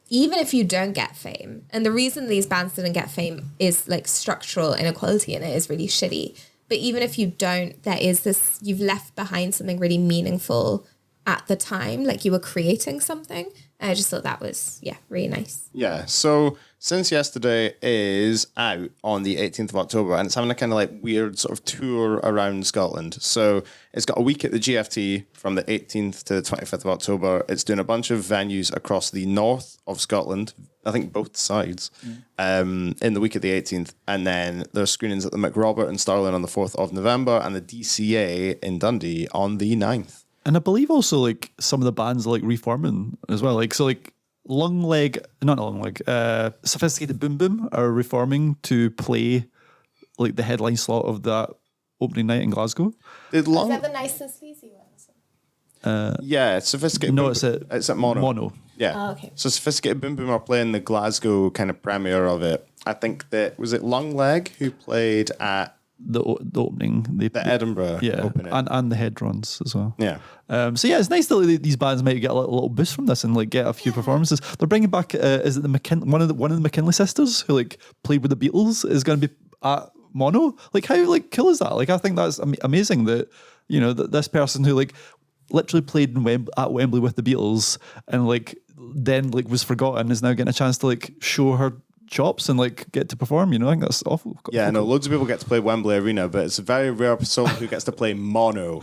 even if you don't get fame, and the reason these bands didn't get fame is like structural inequality and it is really shitty. But even if you don't, there is this, you've left behind something really meaningful at the time, like you were creating something. And I just thought that was, yeah, really nice. Yeah, so Since Yesterday is out on the 18th of October, and it's having a kind of like weird sort of tour around Scotland. So it's got a week at the GFT from the 18th to the 25th of October. It's doing a bunch of venues across the north of Scotland, I think both sides, in the week of the 18th. And then there's screenings at the McRobert in Stirling on the 4th of November and the DCA in Dundee on the 9th. And I believe also like some of the bands are like reforming as well. Like, so like Sophisticated Boom Boom are reforming to play like the headline slot of that opening night in Glasgow. Is that the Nice and Sleazy one? Yeah, Sophisticated No, Boom Boom. It's at Mono. Mono. Yeah. Oh, okay. So Sophisticated Boom Boom are playing the Glasgow kind of premiere of it. I think that, was it Long Leg who played at The opening. the Edinburgh opening? And the headruns as well. Yeah. So yeah, it's nice that these bands might get a little boost from this and like get a few performances. They're bringing back is it one of the McKinley sisters who like played with the Beatles is going to be at Mono? Like how like cool is that? Like I think that's amazing that that this person who like literally played at Wembley with the Beatles and like then like was forgotten is now getting a chance to like show her chops and like get to perform. I think that's awful. Yeah, no, loads of people get to play Wembley Arena, but it's a very rare soul who gets to play Mono.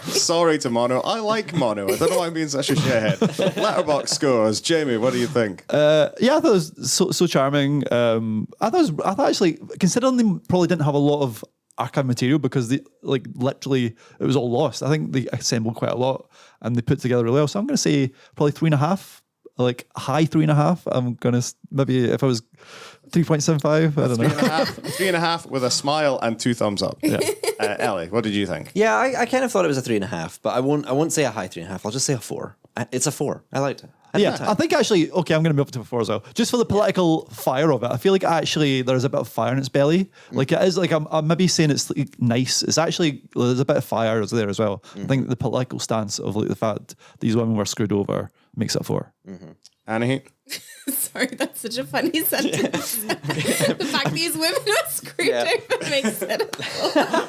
Sorry to Mono. I like Mono. I don't know why I'm being such a shithead. Letterbox scores. Jamie, what do you think? Yeah, I thought it was so charming. I thought actually, considering they probably didn't have a lot of archive material because they like literally it was all lost. I think they assembled quite a lot and they put together really well. So I'm going to say probably 3.5. Like high 3.5. I'm gonna maybe if I was 3.75. I don't know. 3.5 with a smile and 2 thumbs up. Yeah. Ellie, what did you think? Yeah, I kind of thought it was a 3.5, but I won't say a high 3.5. I'll just say a 4. It's a 4. I liked it. I think actually, okay, I'm going to move up to a 4 as well. Just for the political fire of it. I feel like actually there's a bit of fire in its belly. Like it is like, I'm maybe saying it's like nice. It's actually, there's a bit of fire there as well. I think the political stance of like the fact these women were screwed over makes it a 4. Annie? Sorry, that's such a funny sentence. The fact these women are screwed over makes it a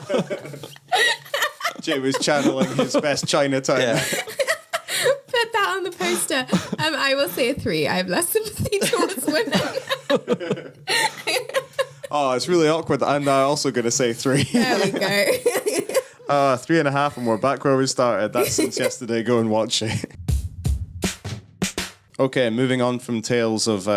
4. Jay was channeling his best Chinatown. Yeah. Put that on the poster. I will say a 3. I have less sympathy towards women. Oh, it's really awkward. I'm now also going to say 3. There we go. 3.5 and we're back where we started. That's Since Yesterday. Go and watch it. Okay, moving on from tales of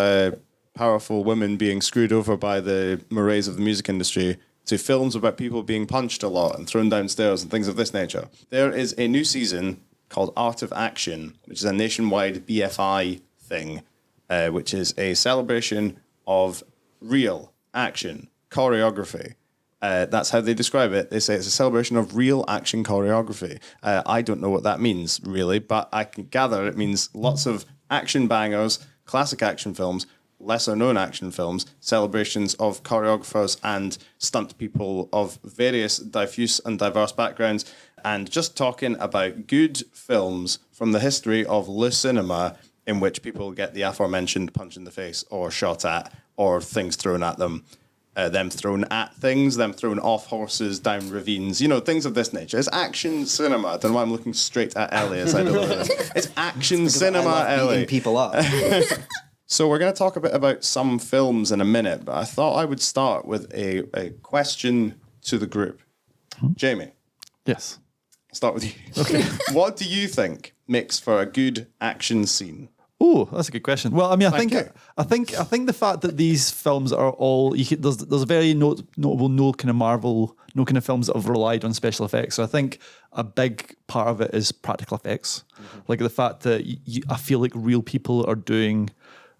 powerful women being screwed over by the mores of the music industry to films about people being punched a lot and thrown downstairs and things of this nature. There is a new season called Art of Action, which is a nationwide BFI thing, which is a celebration of real action choreography. That's how they describe it. They say it's a celebration of real action choreography. I don't know what that means, really, but I can gather it means lots of action bangers, classic action films, lesser-known action films, celebrations of choreographers and stunt people of various diffuse and diverse backgrounds, and just talking about good films from the history of le cinema in which people get the aforementioned punch in the face or shot at or things thrown at them. Them thrown at things, them thrown off horses, down ravines, things of this nature. It's action cinema. I don't know why I'm looking straight at Ellie as I do this. It's action cinema, Ellie. Beating people up. So we're going to talk a bit about some films in a minute, but I thought I would start with a question to the group. Jamie. Yes. I'll start with you. Okay. What do you think makes for a good action scene? Oh, that's a good question. Well, I mean, I Thank think the fact that these films are all there's a very notable no kind of films that have relied on special effects. So I think a big part of it is practical effects, like the fact that I feel like real people are doing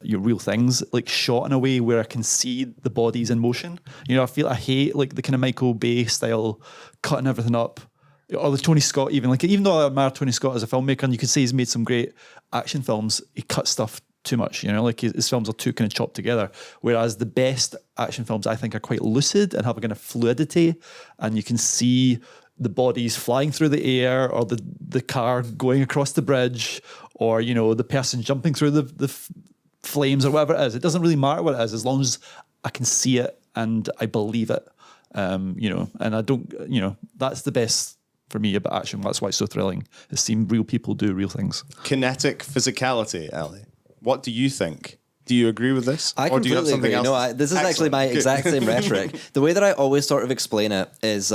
real things, like shot in a way where I can see the bodies in motion. I hate like the kind of Michael Bay style cutting everything up. Or the Tony Scott even though I admire Tony Scott as a filmmaker and you can say he's made some great action films, he cuts stuff too much, like his films are too kind of chopped together. Whereas the best action films I think are quite lucid and have a kind of fluidity, and you can see the bodies flying through the air or the car going across the bridge or, the person jumping through the flames or whatever it is. It doesn't really matter what it is as long as I can see it and I believe it, and I don't, that's the best for me about action. That's why it's so thrilling, is seeing real people do real things. Kinetic physicality, Ellie. What do you think? Do you agree with this? I or do you have completely something agree. else? No, this is actually my exact same rhetoric. The way that I always sort of explain it is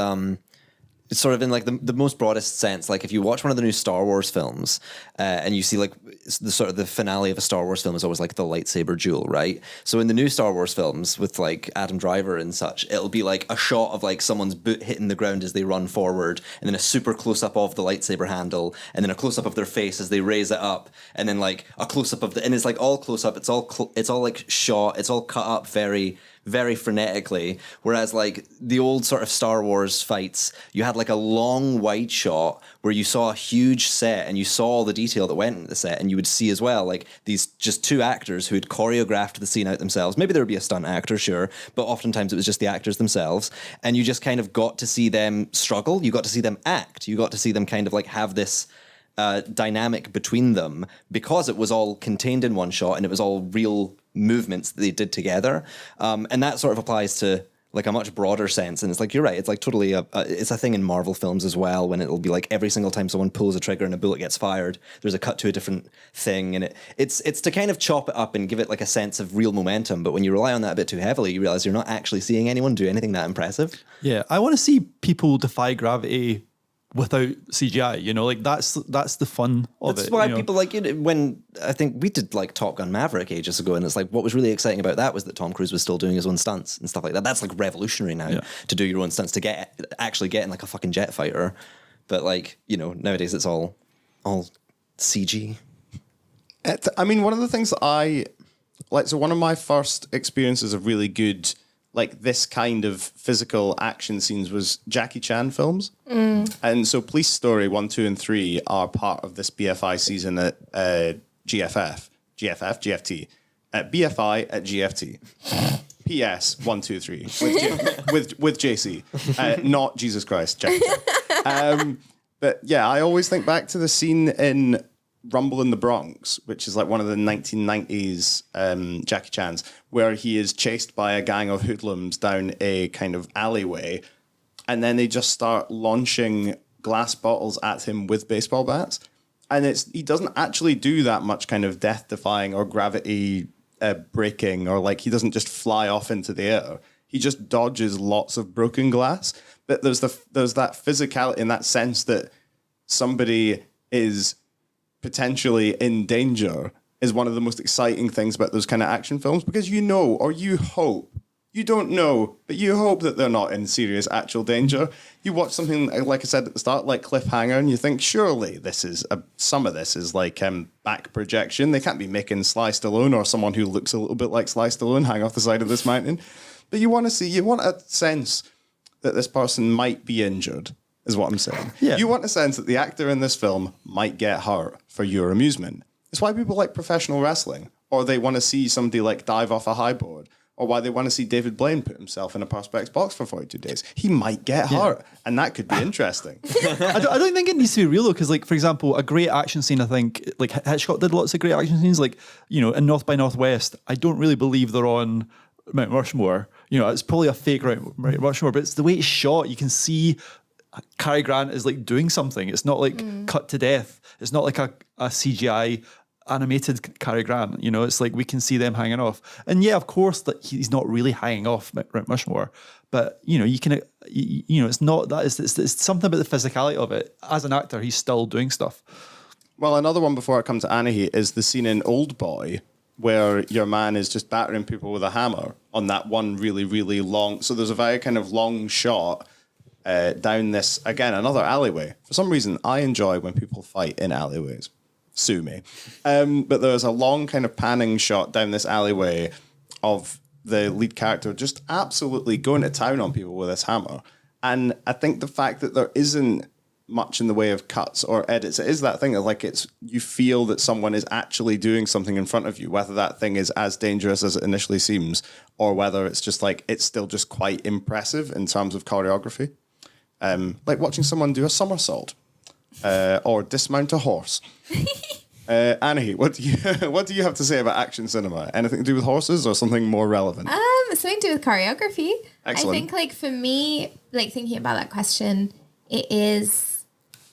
it's sort of in like the most broadest sense. Like if you watch one of the new Star Wars films and you see like the finale of a Star Wars film is always like the lightsaber duel, right? So in the new Star Wars films with like Adam Driver and such, it'll be like a shot of like someone's boot hitting the ground as they run forward, and then a super close up of the lightsaber handle, and then a close up of their face as they raise it up, and then like a close up of and it's like all close up. It's all like shot. It's all cut up very, very frenetically. Whereas like the old sort of Star Wars fights, you had like a long wide shot where you saw a huge set and you saw all the detail that went into the set, and you would see as well like these just two actors who had choreographed the scene out themselves. Maybe there would be a stunt actor, sure, but oftentimes it was just the actors themselves, and you just kind of got to see them struggle. You got to see them act. You got to see them kind of like have this dynamic between them because it was all contained in one shot and it was all real movements that they did together, and that sort of applies to like a much broader sense. And it's like, you're right, it's like totally it's a thing in Marvel films as well, when it'll be like every single time someone pulls a trigger and a bullet gets fired, there's a cut to a different thing, and it's to kind of chop it up and give it like a sense of real momentum. But when you rely on that a bit too heavily, you realize you're not actually seeing anyone do anything that impressive. Yeah, I want to see people defy gravity without CGI, like that's the fun of it. That's why people like it. When I think we did like Top Gun Maverick ages ago, and it's like what was really exciting about that was that Tom Cruise was still doing his own stunts and stuff like that. That's like revolutionary now, to do your own stunts, to actually get in like a fucking jet fighter. But like, nowadays it's all CG. I mean, one of the things that I like, so one of my first experiences of really good like this kind of physical action scenes was Jackie Chan films. And so Police Story 1, 2, and 3 are part of this BFI season at GFT, at BFI at GFT. PS 1, 2, 3 with JC, not Jesus Christ, Jackie Chan. But yeah, I always think back to the scene in Rumble in the Bronx, which is like one of the 1990s Jackie Chan's, where he is chased by a gang of hoodlums down a kind of alleyway, and then they just start launching glass bottles at him with baseball bats. And he doesn't actually do that much kind of death-defying or gravity breaking, or like he doesn't just fly off into the air. He just dodges lots of broken glass. But there's that physicality in that sense that somebody is potentially in danger is one of the most exciting things about those kind of action films, because you know, or you hope, you don't know, but you hope that they're not in serious actual danger. You watch something, like I said at the start, like Cliffhanger, and you think, surely this is some of this is like back projection. They can't be making Sly Stallone or someone who looks a little bit like Sly Stallone hang off the side of this mountain. But you want a sense that this person might be injured, is what I'm saying. Yeah. You want a sense that the actor in this film might get hurt for your amusement. It's why people like professional wrestling, or they want to see somebody like dive off a high board, or why they want to see David Blaine put himself in a Perspex box for 42 days. He might get hurt, and that could be interesting. I don't think it needs to be real though, because like, for example, a great action scene, I think like Hitchcock did lots of great action scenes, like, you know, in North by Northwest. I don't really believe they're on Mount Rushmore. You know, it's probably a fake Mount Rushmore, but it's the way it's shot. You can see Cary Grant is like doing something. It's not like cut to death. It's not like a CGI animated Cary Grant, you know. It's like we can see them hanging off, and yeah, of course that he's not really hanging off Mount Rushmore, but you know, you can, you know, it's not that. It's something about the physicality of it. As an actor, he's still doing stuff. Well, another one before I come to Anahi is the scene in Old Boy where your man is just battering people with a hammer on that one really, really long. So there's a very kind of long shot down this, again, another alleyway. For some reason, I enjoy when people fight in alleyways. Sue me. But there's a long kind of panning shot down this alleyway of the lead character just absolutely going to town on people with this hammer. And I think the fact that there isn't much in the way of cuts or edits, it is that thing of like, it's, you feel that someone is actually doing something in front of you, whether that thing is as dangerous as it initially seems, or whether it's just like, it's still just quite impressive in terms of choreography. Like watching someone do a somersault. Or dismount a horse. Annie, what do you have to say about action cinema? Anything to do with horses or something more relevant? Something to do with choreography. Excellent. I think, like, for me, like, thinking about that question, it is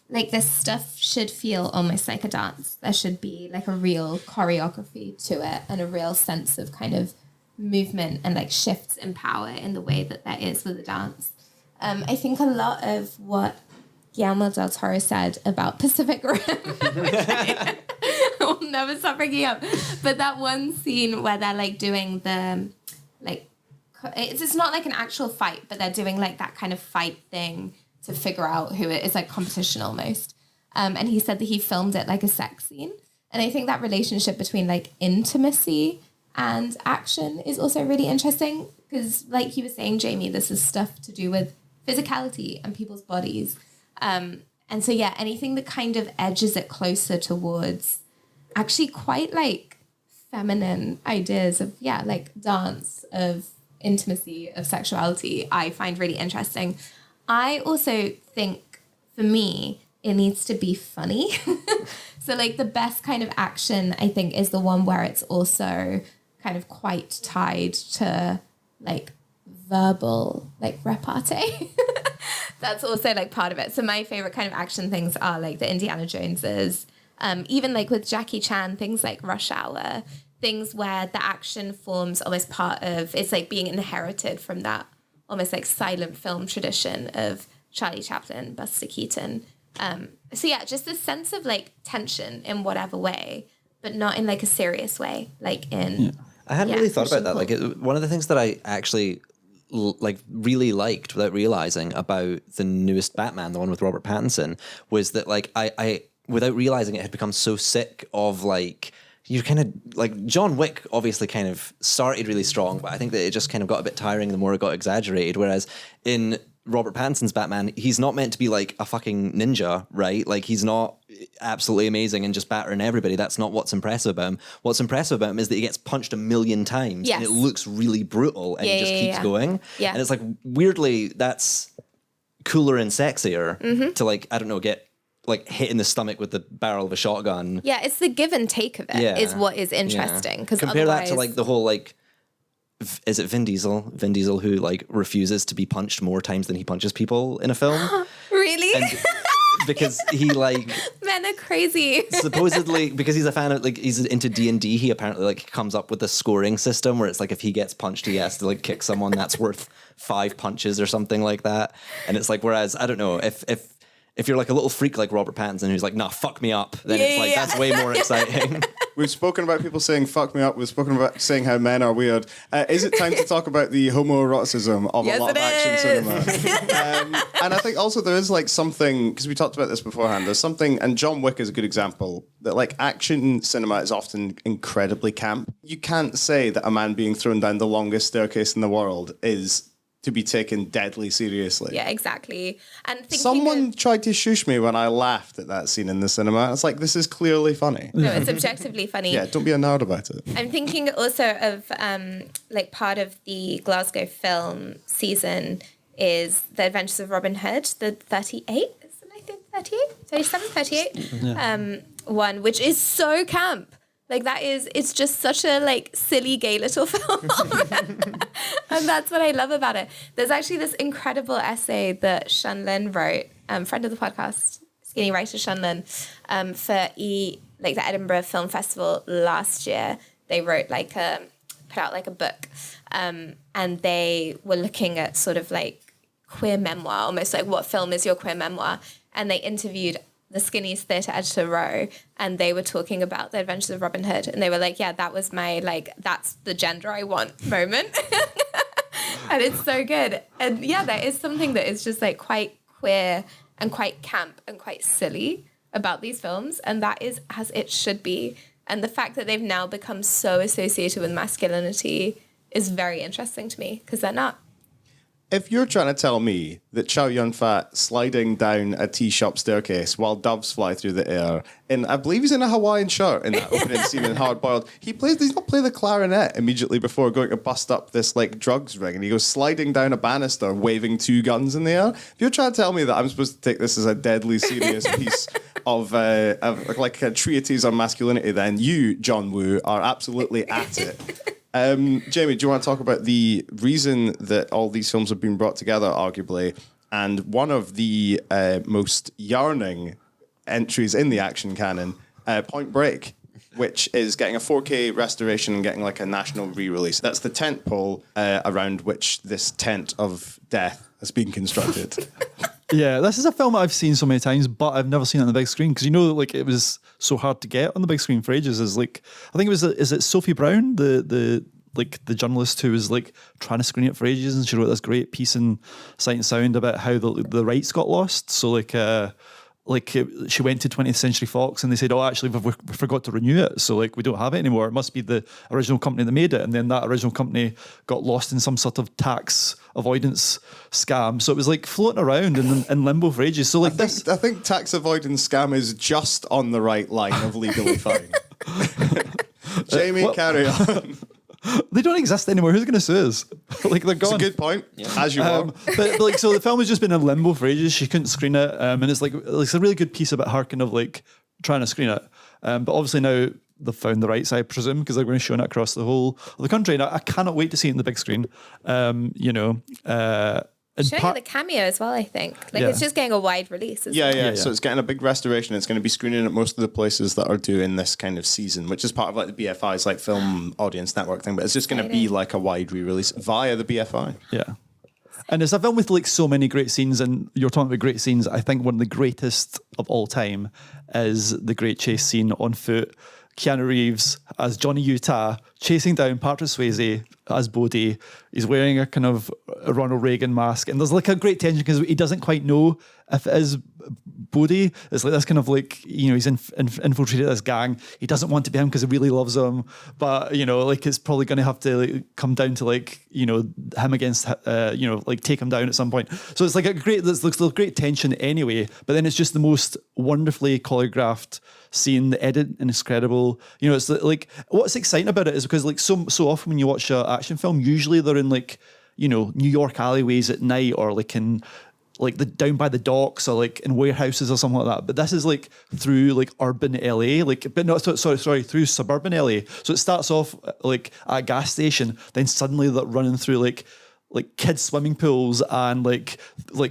like this stuff should feel almost like a dance. There should be like a real choreography to it and a real sense of kind of movement and like shifts in power in the way that there is with a dance. I think a lot of what Guillermo del Toro said about Pacific Rim, which I will never stop bringing up. But that one scene where they're like doing the, like, it's not like an actual fight, but they're doing like that kind of fight thing to figure out who it is, like competition almost. And he said that he filmed it like a sex scene. And I think that relationship between like intimacy and action is also really interesting because, like he was saying, Jamie, this is stuff to do with physicality and people's bodies. And so, yeah, anything that kind of edges it closer towards actually quite like feminine ideas of, yeah, like dance, of intimacy, of sexuality, I find really interesting. I also think, for me, it needs to be funny. So, like, the best kind of action, I think, is the one where it's also kind of quite tied to, like, verbal, like, repartee. That's also, like, part of it. So my favorite kind of action things are, like, the Indiana Joneses. Even, like, with Jackie Chan, things like Rush Hour, things where the action forms almost part of, it's, like, being inherited from that almost, like, silent film tradition of Charlie Chaplin, Buster Keaton. So, yeah, just this sense of, like, tension in whatever way, but not in, like, a serious way, like in... Yeah. I hadn't really thought about that. Like, one of the things that I actually... like really liked without realizing about the newest Batman, the one with Robert Pattinson, was that like I without realizing it had become so sick of like, you kind of like John Wick obviously kind of started really strong, but I think that it just kind of got a bit tiring the more it got exaggerated. Whereas in Robert Pattinson's Batman, he's not meant to be like a fucking ninja, right? Like he's not absolutely amazing and just battering everybody. That's not what's impressive about him. What's impressive about him is that he gets punched 1,000,000 times and it looks really brutal and he just keeps going. Yeah. And it's like, weirdly, that's cooler and sexier to like, I don't know, get like hit in the stomach with the barrel of a shotgun. Yeah, it's the give and take of it is what is interesting. Because compare that to like the whole like, is it Vin Diesel? Vin Diesel who like refuses to be punched more times than he punches people in a film. Really? And because he like men are crazy. Supposedly because he's a fan of like he's into D&D, he apparently like comes up with a scoring system where it's like if he gets punched he has to like kick someone that's worth 5 punches or something like that. And it's like, whereas I don't know, if If you're like a little freak like Robert Pattinson who's like, nah, fuck me up, then it's like, that's way more exciting. We've spoken about people saying fuck me up. We've spoken about saying how men are weird. Is it time to talk about the homoeroticism of a lot of action cinema? And I think also there is like something, because we talked about this beforehand, there's something, and John Wick is a good example, that like action cinema is often incredibly camp. You can't say that a man being thrown down the longest staircase in the world is to be taken deadly seriously. Yeah, exactly. And someone tried to shush me when I laughed at that scene in the cinema. It's like, this is clearly funny. No, it's objectively funny. Yeah, don't be a nerd about it. I'm thinking also of like part of the Glasgow film season is The Adventures of Robin Hood, the 38, isn't I think 38? 37, 38 one, which is so camp. Like it's just such a like silly gay little film. And that's what I love about it. There's actually this incredible essay that Shunlin wrote, friend of the podcast, skinny writer Shunlin, for the Edinburgh Film Festival last year. They wrote put out like a book, and they were looking at sort of like queer memoir, almost like what film is your queer memoir? And they interviewed the Skinny's theatre editor Roe, and they were talking about The Adventures of Robin Hood, and they were like, yeah, that was my that's the gender I want moment. And it's so good. And yeah, there is something that is just like quite queer and quite camp and quite silly about these films, and that is as it should be. And the fact that they've now become so associated with masculinity is very interesting to me, because they're not. If you're trying to tell me that Chow Yun-fat sliding down a tea shop staircase while doves fly through the air, and I believe he's in a Hawaiian shirt in that opening scene in Hard Boiled, does not play the clarinet immediately before going to bust up this like drugs ring, and he goes sliding down a banister waving two guns in the air. If you're trying to tell me that I'm supposed to take this as a deadly serious piece of like a treatise on masculinity, then you, John Woo, are absolutely at it. Jamie, do you want to talk about the reason that all these films have been brought together, arguably, and one of the most yearning entries in the action canon, Point Break, which is getting a 4K restoration and getting like a national re-release. That's the tent pole around which this tent of death has been constructed. Yeah, this is a film I've seen so many times, but I've never seen it on the big screen, because like it was so hard to get on the big screen for ages. Is like, I think it was is it Sophie Brown, the journalist who was like trying to screen it for ages, and she wrote this great piece in Sight and Sound about how the rights got lost. So she went to 20th Century Fox and they said, oh, actually, we forgot to renew it. So like, we don't have it anymore. It must be the original company that made it. And then that original company got lost in some sort of tax avoidance scam. So it was like floating around in limbo for ages. So like I think tax avoidance scam is just on the right line of legally fine. Jamie, carry on. They don't exist anymore. Who's going to sue us? Like, they're gone. It's a good point, as you are. But like, so the film has just been in limbo for ages. She couldn't screen it, and it's like it's a really good piece about her kind of like trying to screen it. But obviously now they've found the rights, I presume, because they're going to show it across the whole of the country. And I cannot wait to see it in the big screen. Showing the cameo as well, I think. It's just getting a wide release. Yeah. So it's getting a big restoration. It's going to be screening at most of the places that are doing this kind of season, which is part of like the BFI's like film audience network thing. But it's just going to be like a wide re-release via the BFI. Yeah. And it's a film with like so many great scenes, and you're talking about great scenes. I think one of the greatest of all time is the great chase scene on foot. Keanu Reeves as Johnny Utah chasing down Patrick Swayze as Bodhi. He's wearing a kind of a Ronald Reagan mask, and there's like a great tension because he doesn't quite know if it is Bodhi. It's like this kind of like, he's infiltrated this gang. He doesn't want to be him because he really loves him, but like it's probably going to have to like come down to like him against like take him down at some point. So it's like there's great tension anyway, but then it's just the most wonderfully choreographed scene. The edit is incredible. It's like what's exciting about it is because like so often when you watch an action film, usually they're in like New York alleyways at night, or like in like the down by the docks, or like in warehouses or something like that. But this is like through like urban LA, through suburban LA. So it starts off like at a gas station, then suddenly they're running through like kids' swimming pools and like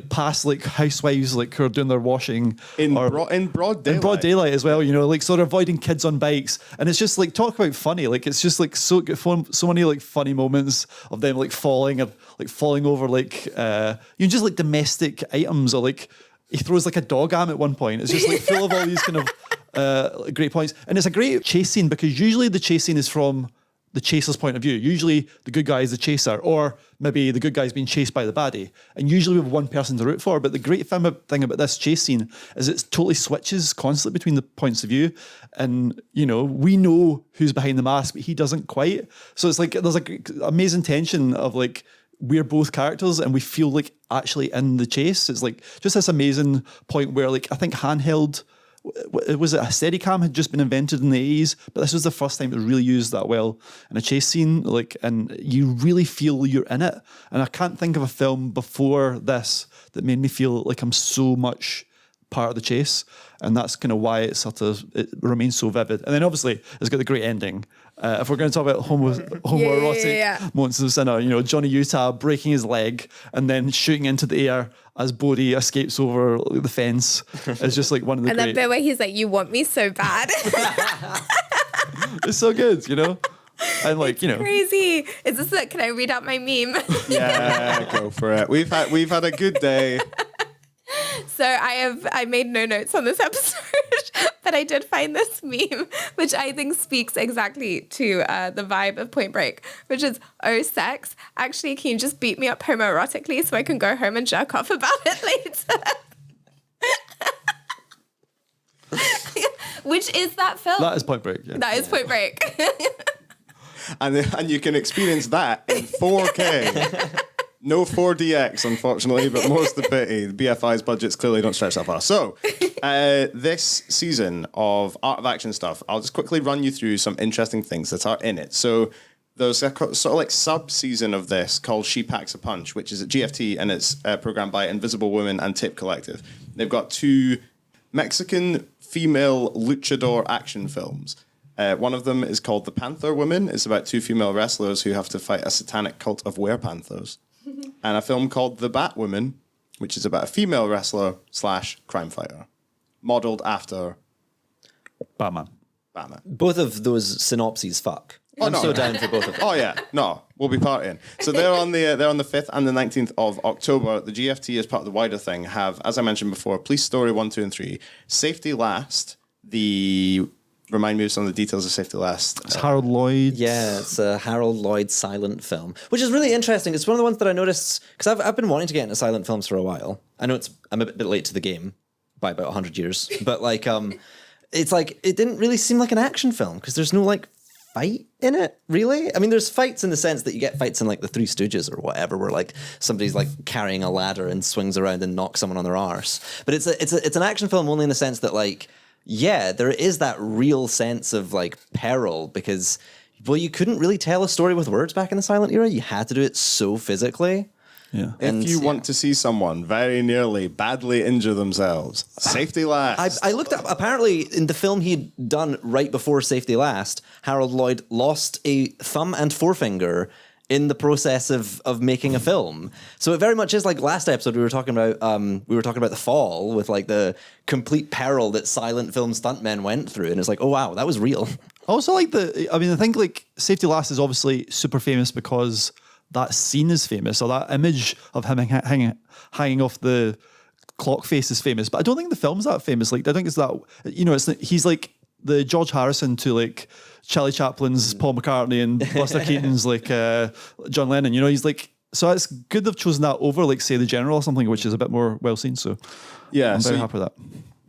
past like housewives like who are doing their washing in broad daylight. In broad daylight as well, like sort of avoiding kids on bikes. And it's just like, talk about funny, like it's just like so good fun, so many like funny moments of them like falling over like just like domestic items, or like he throws like a dog arm at one point. It's just like full of all these kind of great points. And it's a great chase scene because usually the chase scene is from the chaser's point of view. Usually the good guy is the chaser, or maybe the good guy's being chased by the baddie. And usually we have one person to root for. But the great thing about this chase scene is it totally switches constantly between the points of view. And, you know, we know who's behind the mask, but he doesn't quite. So it's like there's like amazing tension of like, we're both characters and we feel like actually in the chase. It's like just this amazing point where like I think handheld, was it a Steadicam had just been invented in the 80s, but this was the first time it was really used that well in a chase scene. Like, and you really feel you're in it. And I can't think of a film before this that made me feel like I'm so much part of the chase. And that's kind of why it remains so vivid. And then obviously it's got the great ending. If we're going to talk about homoerotic moments of the cinema, you know, Johnny Utah breaking his leg and then shooting into the air as Bodhi escapes over the fence is just like one of the and that bit where he's like, "You want me so bad." It's so good, you know. And like, you know, crazy. Is this it? Can I read out my meme? Yeah, go for it. We've had a good day. So I made no notes on this episode, but I did find this meme, which I think speaks exactly to the vibe of Point Break, which is, "Oh, sex, actually, can you just beat me up homoerotically so I can go home and jerk off about it later?" Which is that film? that is Point Break. Yeah. That is Point Break. And you can experience that in 4K. No 4DX, unfortunately, but more's the pity. The BFI's budgets clearly don't stretch that far. So, this season of Art of Action stuff, I'll just quickly run you through some interesting things that are in it. So, there's a sort of like sub-season of this called She Packs a Punch, which is at GFT, and it's programmed by Invisible Women and Tape Collective. They've got 2 Mexican female luchador action films. One of them is called The Panther Women. It's about 2 female wrestlers who have to fight a satanic cult of werepanthers. And a film called The Batwoman, which is about a female wrestler / crime fighter, modeled after Batman. Both of those synopses fuck. I'm so down for both of them. Oh yeah, no, we'll be partying. So they're on the 5th and the 19th of October. The GFT, as part of the wider thing, have, as I mentioned before, Police Story 1, 2, and 3, Safety Last, remind me of some of the details of Safety Last. It's Harold Lloyd. Yeah, it's a Harold Lloyd silent film, which is really interesting. It's one of the ones that I noticed, because I've been wanting to get into silent films for a while. I know I'm a bit late to the game by about 100 years, but like, it's like, it didn't really seem like an action film, because there's no like fight in it, really. I mean, there's fights in the sense that you get fights in like the Three Stooges or whatever, where like somebody's like carrying a ladder and swings around and knocks someone on their arse. But it's an action film only in the sense that like, yeah, there is that real sense of like peril because, well, you couldn't really tell a story with words back in the silent era. You had to do it so physically. Yeah. If you want to see someone very nearly badly injure themselves, Safety Last. I looked up, apparently in the film he'd done right before Safety Last, Harold Lloyd lost a thumb and forefinger in the process of making a film. So it very much is like last episode we were talking about The Fall with like the complete peril that silent film stuntmen went through. And it's like, oh wow, that was real. Also like I think like Safety Last is obviously super famous because that scene is famous, or that image of him hanging off the clock face is famous. But I don't think the film's that famous. Like I think it's that, you know, he's like the George Harrison to like Charlie Chaplin's Paul McCartney and Buster Keaton's like John Lennon. You know, he's like, so it's good they've chosen that over like say The General or something, which is a bit more well seen. So yeah, I'm very happy with that.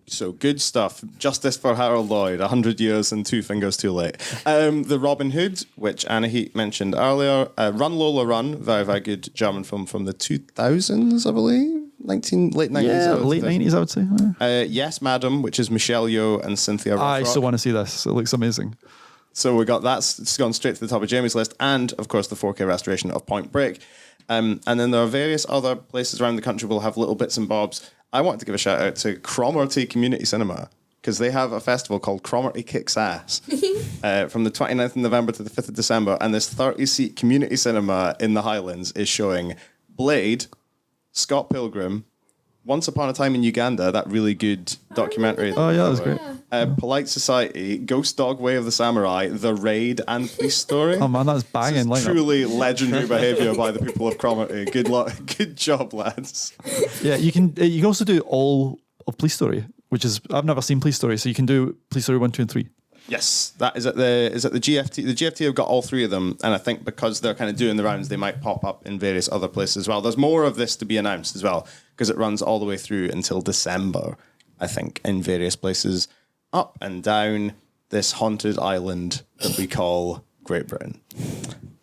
So good stuff. Justice for Harold Lloyd, 100 years and 2 fingers too late. The Robin Hood, which Anna Heat mentioned earlier. Run Lola Run, very, very good German film from the 2000s, I believe. Late 90s. Yeah, late 90s, I would say. Yeah. Yes, Madam, which is Michelle Yeoh and Cynthia Rothrock. I still want to see this. It looks amazing. So we got that. It's gone straight to the top of Jamie's list. And, of course, the 4K restoration of Point Break. And then there are various other places around the country will have little bits and bobs. I wanted to give a shout out to Cromarty Community Cinema because they have a festival called Cromarty Kicks Ass from the 29th of November to the 5th of December. And this 30-seat community cinema in the Highlands is showing Blade, Scott Pilgrim, Once Upon a Time in Uganda, that really good documentary. Oh, yeah, that was great. Polite Society, Ghost Dog, Way of the Samurai, The Raid, and Police Story. Oh man, that's banging. This is lineup. truly legendary behaviour by the people of Cromarty. Good job, lads. Yeah, you can also do all of Police Story, which is I've never seen Police Story, so you can do Police Story 1, 2, and 3. Yes, that is at the GFT. The GFT have got all three of them, and I think because they're kind of doing the rounds, they might pop up in various other places as well. There's more of this to be announced as well, because it runs all the way through until December, I think, in various places up and down this haunted island that we call Great Britain.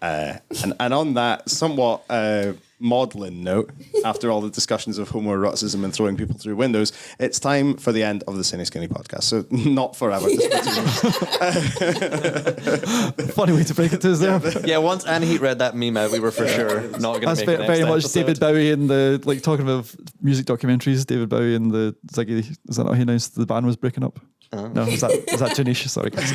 And on that somewhat maudlin note, after all the discussions of homoeroticism and throwing people through windows, it's time for the end of the Cineskinny podcast. So not forever. Funny way to break it to us there. Yeah, once Anahit read that meme out, we were for sure not going to That's make it very next much episode. David Bowie in the talking about music documentaries. David Bowie and the Ziggy. Is that not how he announced the band was breaking up? No, was that Janish? Sorry, guys.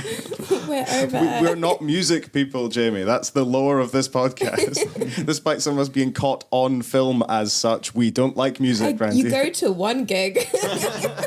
We're over. We're not music people, Jamie. That's the lore of this podcast. Despite some of us being caught on film as such, we don't like music, Brandy. You go to one gig.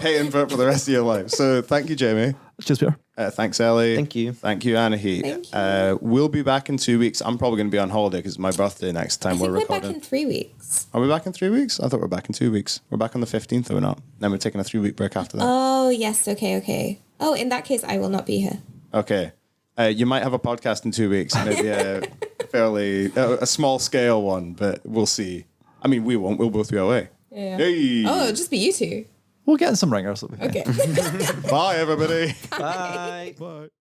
Paying for it for the rest of your life. So thank you, Jamie. Cheers, Peter. Thanks, Ellie. Thank you. Thank you, Anahit. Thank you. We'll be back in 2 weeks. I'm probably going to be on holiday because it's my birthday next time I think we're we're recording. back in 3 weeks. Are we back in 3 weeks? I thought we were back in 2 weeks. We're back on the 15th, or we're not? Then we're taking a 3-week break after that. Oh, yes. Okay. Oh, in that case, I will not be here. Okay. You might have a podcast in 2 weeks, maybe a fairly a small scale one, but we'll see. I mean, we won't. We'll both be away. Yeah. Hey. Oh, it'll just be you two. We'll get in some ringers. It'll be fine. Okay. Bye, everybody. Bye. Bye.